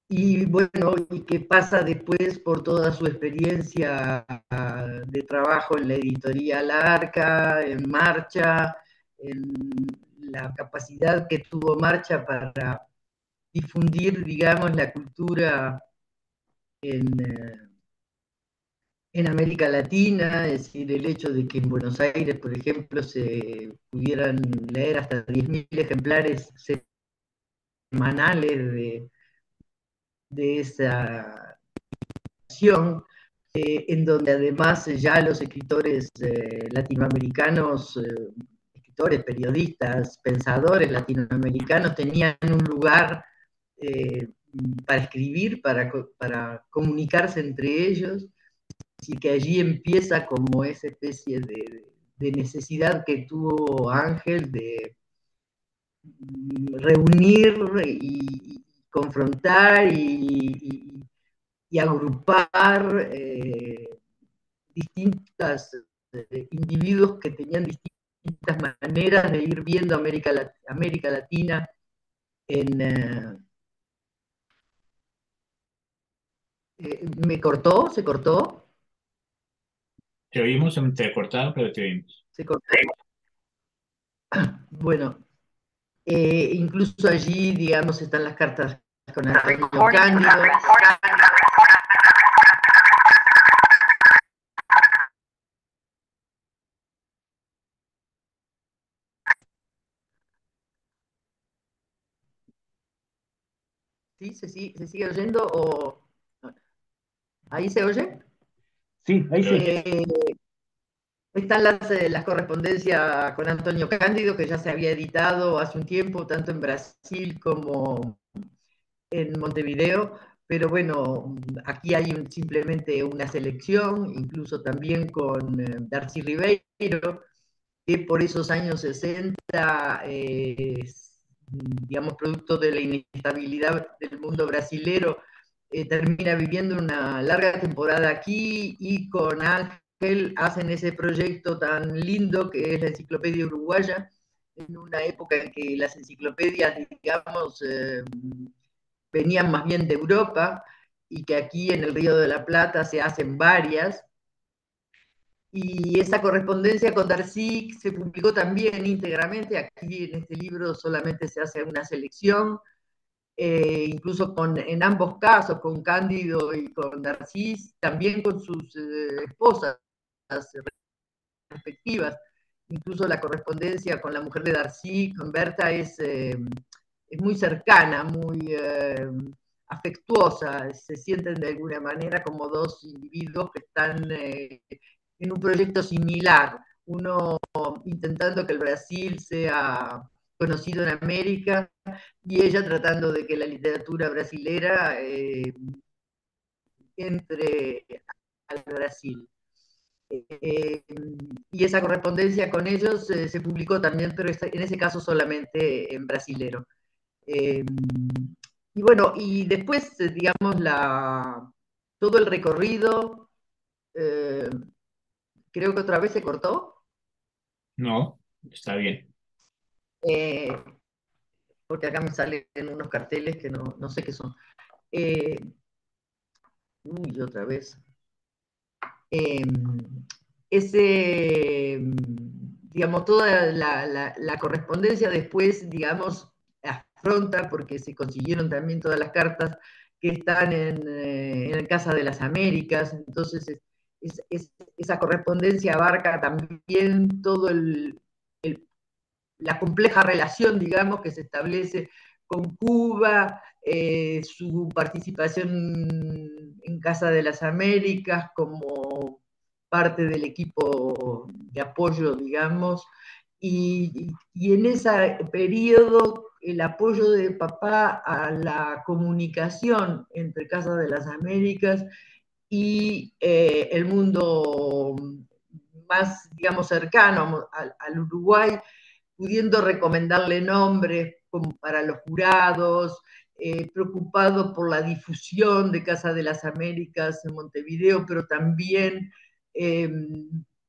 F: Y bueno, y que pasa después por toda su experiencia de trabajo en la editorial Arca, en Marcha, en la capacidad que tuvo Marcha para difundir, digamos, la cultura en, en América Latina, es decir, el hecho de que en Buenos Aires, por ejemplo, se pudieran leer hasta 10.000 ejemplares semanales de esa acción, en donde además ya los escritores latinoamericanos, escritores, periodistas, pensadores latinoamericanos tenían un lugar eh, para escribir, para comunicarse entre ellos, y que allí empieza como esa especie de necesidad que tuvo Ángel de reunir y confrontar y agrupar distintos individuos que tenían distintas maneras de ir viendo América Latina en... ¿Me cortó? ¿Se cortó?
D: Te oímos entrecortado, pero te oímos.
F: ¿Se cortó? Bueno, incluso allí, digamos, están las cartas con Antonio Cándido. ¿Sí? ¿Se sigue oyendo? ¿O ahí se oye?
B: Sí, ahí sí.
F: Eh, Están las correspondencias con Antonio Cándido, que ya se había editado hace un tiempo, tanto en Brasil como en Montevideo, pero bueno, aquí hay simplemente una selección, incluso también con Darcy Ribeiro, que por esos años 60, digamos, producto de la inestabilidad del mundo brasilero, termina viviendo una larga temporada aquí y con Ángel hacen ese proyecto tan lindo que es la Enciclopedia Uruguaya, en una época en que las enciclopedias, digamos, venían más bien de Europa y que aquí en el Río de la Plata se hacen varias. Y esa correspondencia con Darcy se publicó también íntegramente. Aquí en este libro solamente se hace una selección, incluso en ambos casos, con Cándido y con Darcy, también con sus esposas respectivas. Incluso la correspondencia con la mujer de Darcy, con Berta, es muy cercana, muy afectuosa, se sienten de alguna manera como dos individuos que están en un proyecto similar, uno intentando que el Brasil sea conocido en América y ella tratando de que la literatura brasilera entre al Brasil. Eh, y esa correspondencia con ellos se publicó también, pero en ese caso solamente en brasilero. Eh, y bueno, y después, digamos, todo el recorrido, eh, creo que otra vez se cortó,
D: No, está bien.
F: eh, porque acá me salen unos carteles que no sé qué son. Eh, uy, otra vez. Eh, digamos, toda la correspondencia después, digamos, afronta, porque se consiguieron también todas las cartas que están en Casa de las Américas, entonces esa correspondencia abarca también todo la compleja relación, digamos, que se establece con Cuba, su participación en Casa de las Américas como parte del equipo de apoyo, digamos, y en ese periodo el apoyo de papá a la comunicación entre Casa de las Américas y el mundo más, digamos, cercano al Uruguay, pudiendo recomendarle nombres como para los jurados, preocupado por la difusión de Casa de las Américas en Montevideo, pero también eh,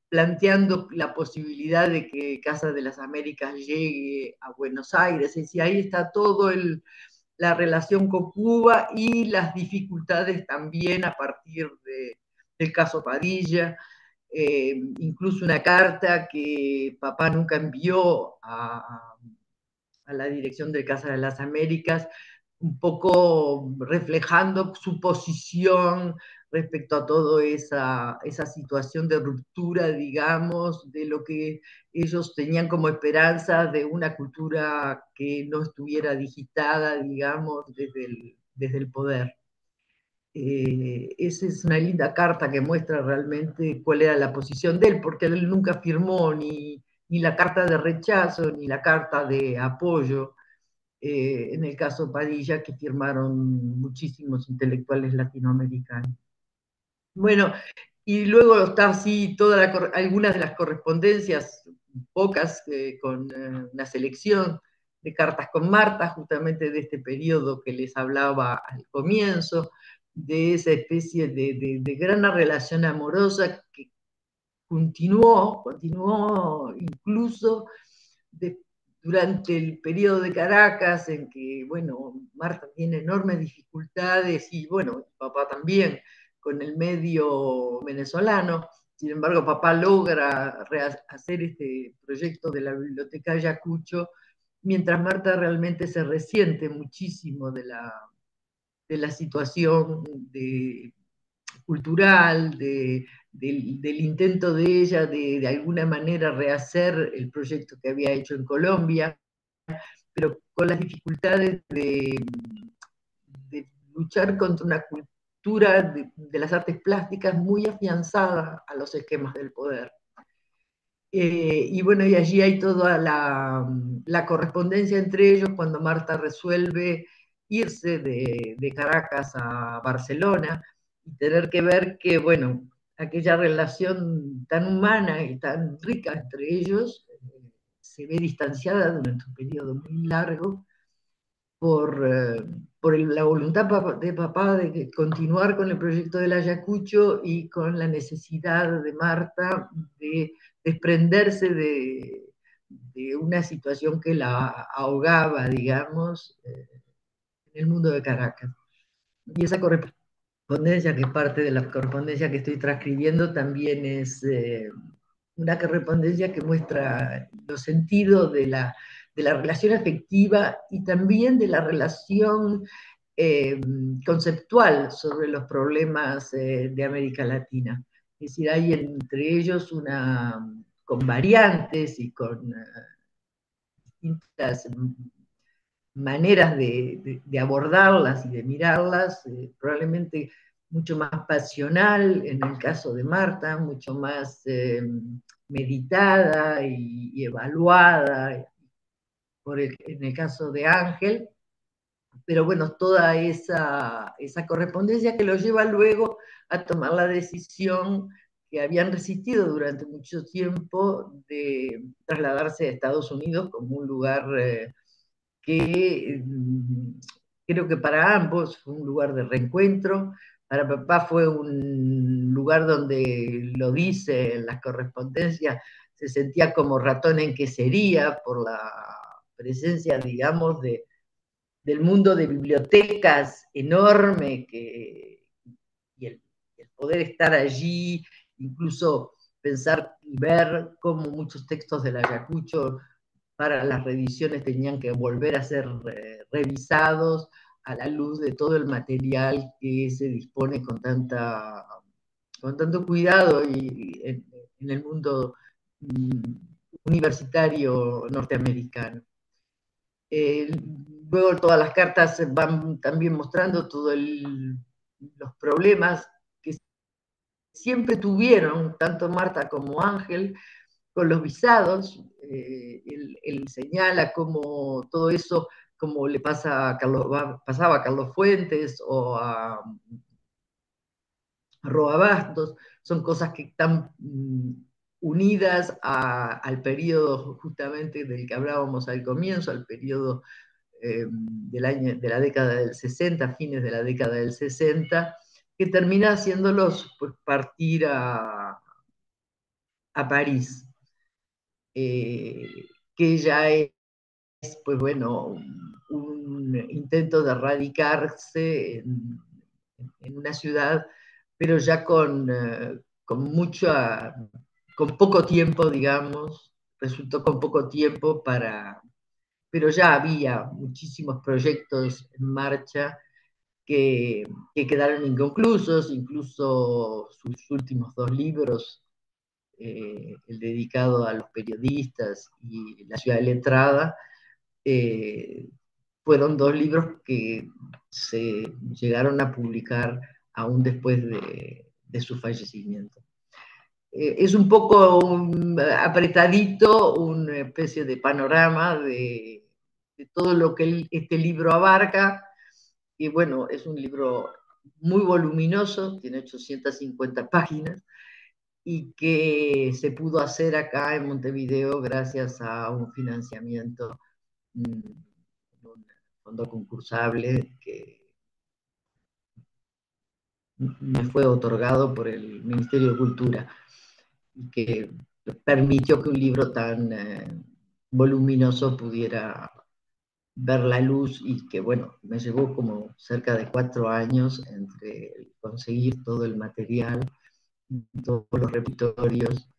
F: planteando la posibilidad de que Casa de las Américas llegue a Buenos Aires. Es decir, ahí está todo la relación con Cuba y las dificultades también a partir del caso Padilla, incluso una carta que papá nunca envió a la dirección de Casa de las Américas, un poco reflejando su posición respecto a toda esa situación de ruptura, digamos, de lo que ellos tenían como esperanza de una cultura que no estuviera digitada, digamos, desde el poder. Esa es una linda carta que muestra realmente cuál era la posición de él, porque él nunca firmó ni la carta de rechazo ni la carta de apoyo. En el caso Padilla, que firmaron muchísimos intelectuales latinoamericanos. Bueno, y luego está así algunas de las correspondencias, pocas, con una selección de cartas con Marta, justamente de este periodo que les hablaba al comienzo, de esa especie de gran relación amorosa que continuó incluso de, durante el periodo de Caracas, en que, bueno, Marta tiene enormes dificultades y, bueno, papá también, con el medio venezolano. Sin embargo, papá logra hacer este proyecto de la Biblioteca Ayacucho, mientras Marta realmente se resiente muchísimo de la situación cultural, del intento de ella de alguna manera rehacer el proyecto que había hecho en Colombia, pero con las dificultades luchar contra una cultura de las artes plásticas muy afianzada a los esquemas del poder. Y bueno, y allí hay toda la correspondencia entre ellos cuando Marta resuelve irse de Caracas a Barcelona y tener que ver que, bueno, aquella relación tan humana y tan rica entre ellos se ve distanciada durante un periodo muy largo por la voluntad de papá de continuar con el proyecto del Ayacucho y con la necesidad de Marta de desprenderse de una situación que la ahogaba, digamos, en el mundo de Caracas. Y esa correspondencia, que es parte de la correspondencia que estoy transcribiendo, también es una correspondencia que muestra los sentidos de la relación afectiva y también de la relación eh, conceptual sobre los problemas de América Latina. Es decir, hay entre ellos con variantes y con distintas maneras de abordarlas y de mirarlas, probablemente mucho más pasional en el caso de Marta, mucho más meditada y evaluada en el caso de Ángel, pero bueno, toda esa correspondencia que lo lleva luego a tomar la decisión que habían resistido durante mucho tiempo de trasladarse a Estados Unidos como un lugar que creo que para ambos fue un lugar de reencuentro. Para papá fue un lugar donde, lo dice en las correspondencias, se sentía como ratón en quesería por la presencia, digamos, del mundo de bibliotecas enorme y el poder estar allí, incluso pensar y ver cómo muchos textos del Ayacucho para las reediciones tenían que volver a ser revisados a la luz de todo el material que se dispone con tanto cuidado y en el mundo universitario norteamericano. Eh, Luego todas las cartas van también mostrando todos los problemas que siempre tuvieron tanto Marta como Ángel con los visados. Él señala cómo todo eso, como le pasaba a Carlos Fuentes o a Roa Bastos, son cosas que están unidas al periodo justamente del que hablábamos al comienzo, al periodo de la década del 60, fines de la década del 60, que termina haciéndolos pues, partir a París, eh, que ya es, pues bueno, un intento de radicarse en una ciudad, pero ya con poco tiempo, digamos, resultó con poco tiempo pero ya había muchísimos proyectos en marcha que quedaron inconclusos, incluso sus últimos dos libros, el dedicado a los periodistas y La ciudad letrada, eh, fueron dos libros que se llegaron a publicar aún después de su fallecimiento. Es un poco apretadito, una especie de panorama de todo lo que este libro abarca, y bueno, es un libro muy voluminoso, tiene 850 páginas, y que se pudo hacer acá en Montevideo gracias a un financiamiento, un fondo concursable que me fue otorgado por el Ministerio de Cultura y que permitió que un libro tan voluminoso pudiera ver la luz y que, bueno, me llevó como cerca de 4 años entre conseguir todo el material, todos los repositorios,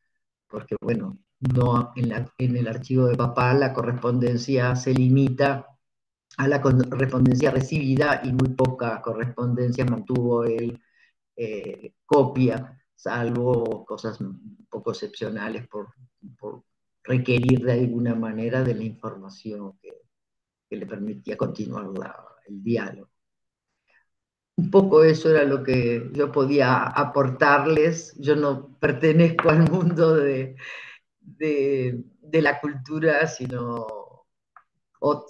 F: porque, bueno, no en el archivo de papá la correspondencia se limita a la correspondencia recibida y muy poca correspondencia mantuvo él copia, salvo cosas un poco excepcionales por requerir de alguna manera de la información que le permitía continuar el diálogo. un poco eso era lo que yo podía aportarles. Yo no pertenezco al mundo de la cultura, sino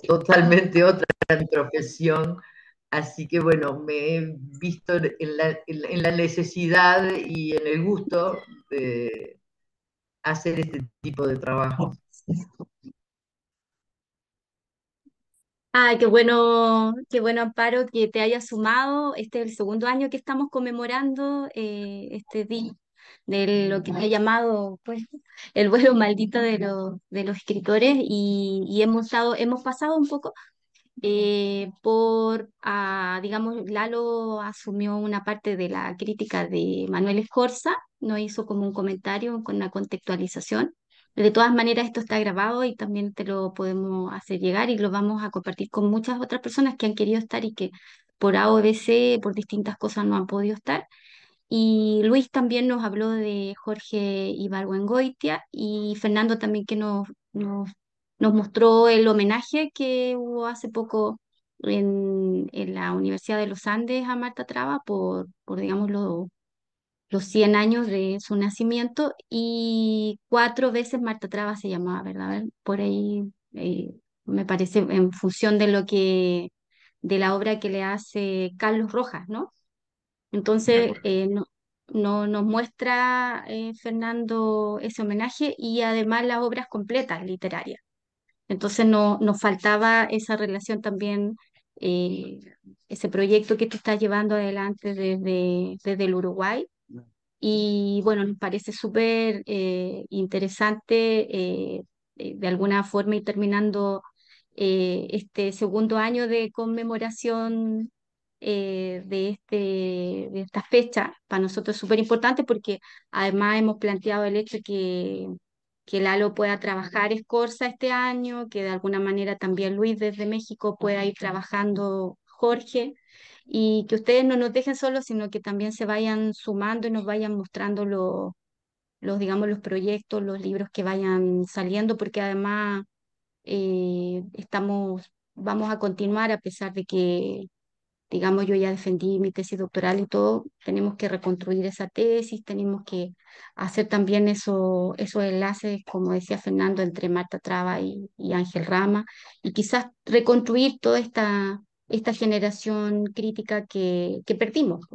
F: totalmente otra profesión. Así que bueno, me he visto en la necesidad y en el gusto de hacer este tipo de trabajo.
A: Ay, qué bueno, Amparo, que te hayas sumado. Este es el segundo año que estamos conmemorando este día de lo que se ha llamado, pues, el vuelo maldito de los escritores y hemos pasado un poco digamos, Lalo asumió una parte de la crítica de Manuel Escorza, nos hizo como un comentario con una contextualización. De todas maneras, esto está grabado y también te lo podemos hacer llegar y lo vamos a compartir con muchas otras personas que han querido estar y que por A o B, C, por distintas cosas no han podido estar. Y Luis también nos habló de Jorge Ibargüengoitia y Fernando también que nos mostró el homenaje que hubo hace poco en la Universidad de los Andes a Marta Traba por digamos, los 100 años de su nacimiento y 4 veces Marta Traba se llamaba, ¿verdad? Por ahí me parece en función de de la obra que le hace Carlos Rojas, ¿no?
D: De
A: Entonces,
D: acuerdo.
A: nos muestra Fernando ese homenaje y además las obras completas literarias. Entonces, nos faltaba esa relación también, eh, ese proyecto que tú estás llevando adelante desde el Uruguay. Y bueno, nos parece súper interesante de alguna forma ir terminando este segundo año de conmemoración de esta fecha. Para nosotros es súper importante porque además hemos planteado el hecho que Lalo pueda trabajar Escorza este año, que de alguna manera también Luis desde México pueda ir trabajando Jorge y que ustedes no nos dejen solos, sino que también se vayan sumando y nos vayan mostrando digamos, los proyectos, los libros que vayan saliendo, porque además vamos a continuar a pesar de que, digamos, yo ya defendí mi tesis doctoral y todo, tenemos que reconstruir esa tesis, tenemos que hacer también esos enlaces, como decía Fernando, entre Marta Traba y Ángel Rama, y quizás reconstruir toda esta generación crítica que perdimos,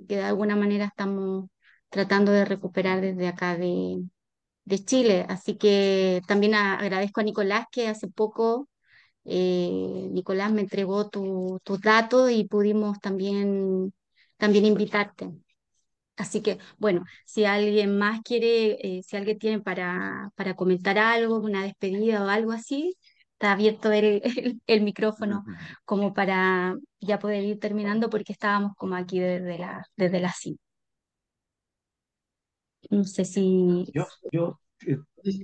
A: que de alguna manera estamos tratando de recuperar desde acá de Chile. Así que también agradezco a Nicolás que hace poco Nicolás me entregó tus datos y pudimos también invitarte. Así que, bueno, si alguien más quiere, si alguien tiene para comentar algo, una despedida o algo así, está abierto el micrófono como para ya poder ir terminando porque estábamos como aquí desde la cima. No sé si...
B: Yo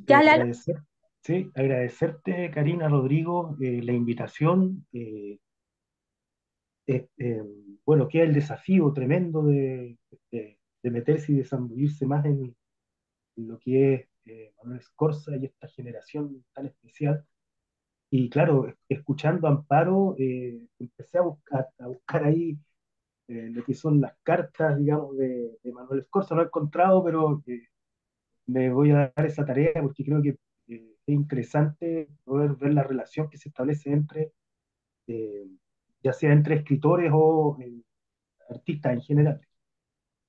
A: ¿Ya, Lalo?
B: agradecer, sí, agradecerte, Karina, Rodrigo, la invitación. Bueno, queda el desafío tremendo de meterse y de zambullirse más en lo que es Manuel Escorza y esta generación tan especial. Y claro, escuchando a Amparo, empecé a buscar ahí lo que son las cartas, digamos, de Manuel Escorza. No he encontrado, pero me voy a dar esa tarea porque creo que es interesante poder ver la relación que se establece entre, eh, ya sea entre escritores o artistas en general.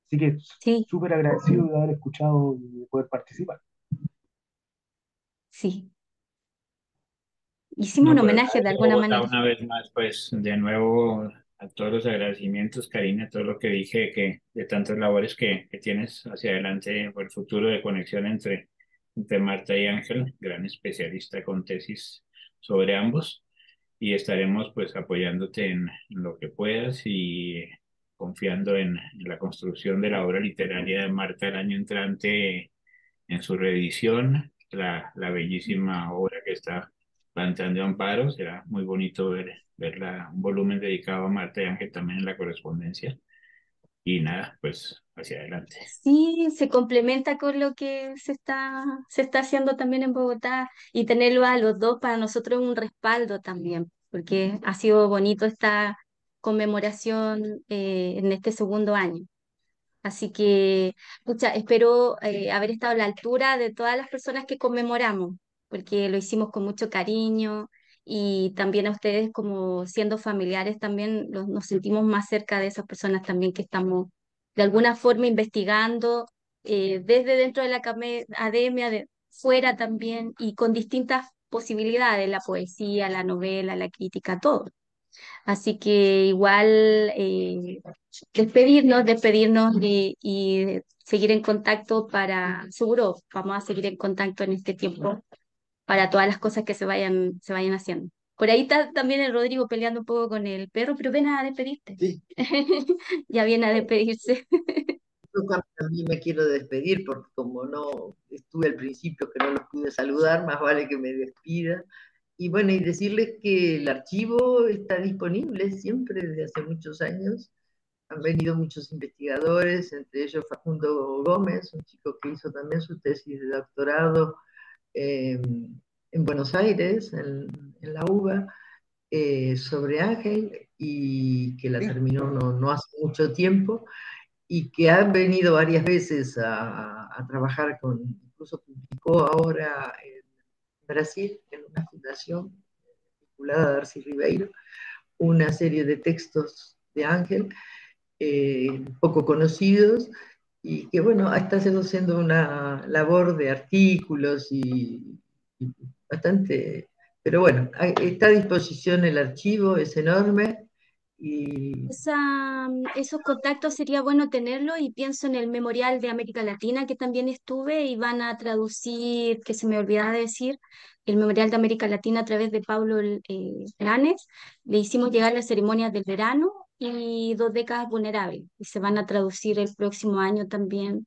B: Así que
A: Sí,
B: súper agradecido de haber escuchado y de poder participar.
A: sí. Hicimos un
D: No, pero
A: homenaje
D: nada,
A: de
D: yo,
A: alguna
D: Bogotá,
A: manera.
D: una vez más, pues de nuevo a todos los agradecimientos, Karina, todo lo que dije, que de tantas labores que tienes hacia adelante por el futuro de conexión entre Marta y Ángel, gran especialista con tesis sobre ambos, y estaremos pues apoyándote en lo que puedas y confiando en la construcción de la obra literaria de Marta el año entrante en su reedición, la bellísima obra que está planteando Amparo. Será muy bonito un volumen dedicado a Marta y Ángel también en la correspondencia. Y nada, pues hacia adelante.
A: Sí, se complementa con lo que se está haciendo también en Bogotá y tenerlo a los dos para nosotros es un respaldo también, porque ha sido bonito conmemoración en este segundo año. Así que, pucha, espero haber estado a la altura de todas las personas que conmemoramos, porque lo hicimos con mucho cariño y también a ustedes como siendo familiares también nos sentimos más cerca de esas personas también que estamos de alguna forma investigando desde dentro de la academia, de fuera también y con distintas posibilidades, la poesía, la novela, la crítica, todo. Así que igual despedirnos y seguir en contacto seguro vamos a seguir en contacto en este tiempo para todas las cosas que se vayan haciendo. Por ahí está también el Rodrigo peleando un poco con el perro, pero ven a despedirte.
F: Sí,
A: Ya viene a despedirse.
F: yo también me quiero despedir porque como no estuve al principio que no los pude saludar, más vale que me despida. Y bueno, y decirles que el archivo está disponible siempre desde hace muchos años. Han venido muchos investigadores, entre ellos Facundo Gómez, un chico que hizo también su tesis de doctorado eh, en Buenos Aires, en la UBA, sobre Ángel, y que la terminó no hace mucho tiempo, y que han venido varias veces a trabajar incluso publicó ahora en Brasil, en una fundación vinculada a Darcy Ribeiro, una serie de textos de Ángel, poco conocidos, y que bueno, está haciendo una labor de artículos y bastante, pero bueno, está a disposición el archivo, es enorme, y
A: Esos contactos sería bueno tenerlo y pienso en el Memorial de América Latina que también estuve y van a traducir, que se me olvidaba de decir, el Memorial de América Latina a través de Pablo Lanes. Le hicimos llegar las ceremonias del verano y 2 décadas vulnerables y se van a traducir el próximo año también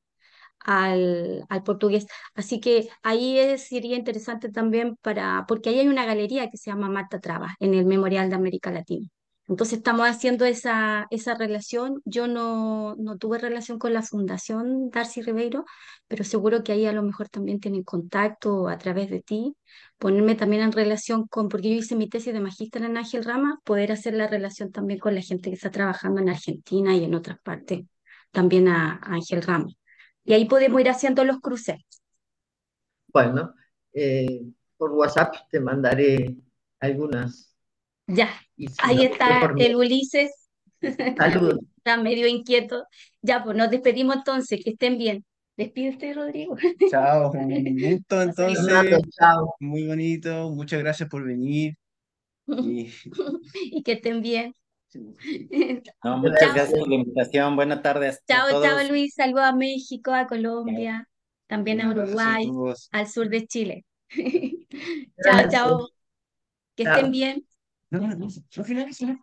A: al portugués. Así que ahí sería interesante también porque ahí hay una galería que se llama Marta Traba en el Memorial de América Latina. Entonces estamos haciendo esa relación. Yo no tuve relación con la Fundación Darcy Ribeiro, pero seguro que ahí a lo mejor también tienen contacto a través de ti. Ponerme también en relación porque yo hice mi tesis de magíster en Ángel Rama, poder hacer la relación también con la gente que está trabajando en Argentina y en otras partes, también a Ángel Rama. Y ahí podemos ir haciendo los cruces.
F: bueno, por WhatsApp te mandaré algunas.
A: Ya,
F: Y si no,
A: ahí está
F: por mi
A: el Ulises.
F: saludos.
A: Está medio inquieto. Ya, pues nos despedimos entonces, que estén bien. Despídete, Rodrigo.
E: Chao, un gusto
F: Fernando,
E: entonces,
F: chao.
E: muy bonito, muchas gracias por venir y
A: Y que estén bien.
C: No, muchas
A: Chao,
C: gracias por la invitación. Buenas tardes a
A: chao
C: todos.
A: Luis. Saludos a México, a
C: Chao.
A: Colombia, también
E: un
A: a
E: abrazo a
A: Uruguay,
E: todos.
A: al sur de Chile. Chao, chao.
F: Gracias.
A: Que estén
F: Chao.
A: bien.
E: No, no, no, no finaliza.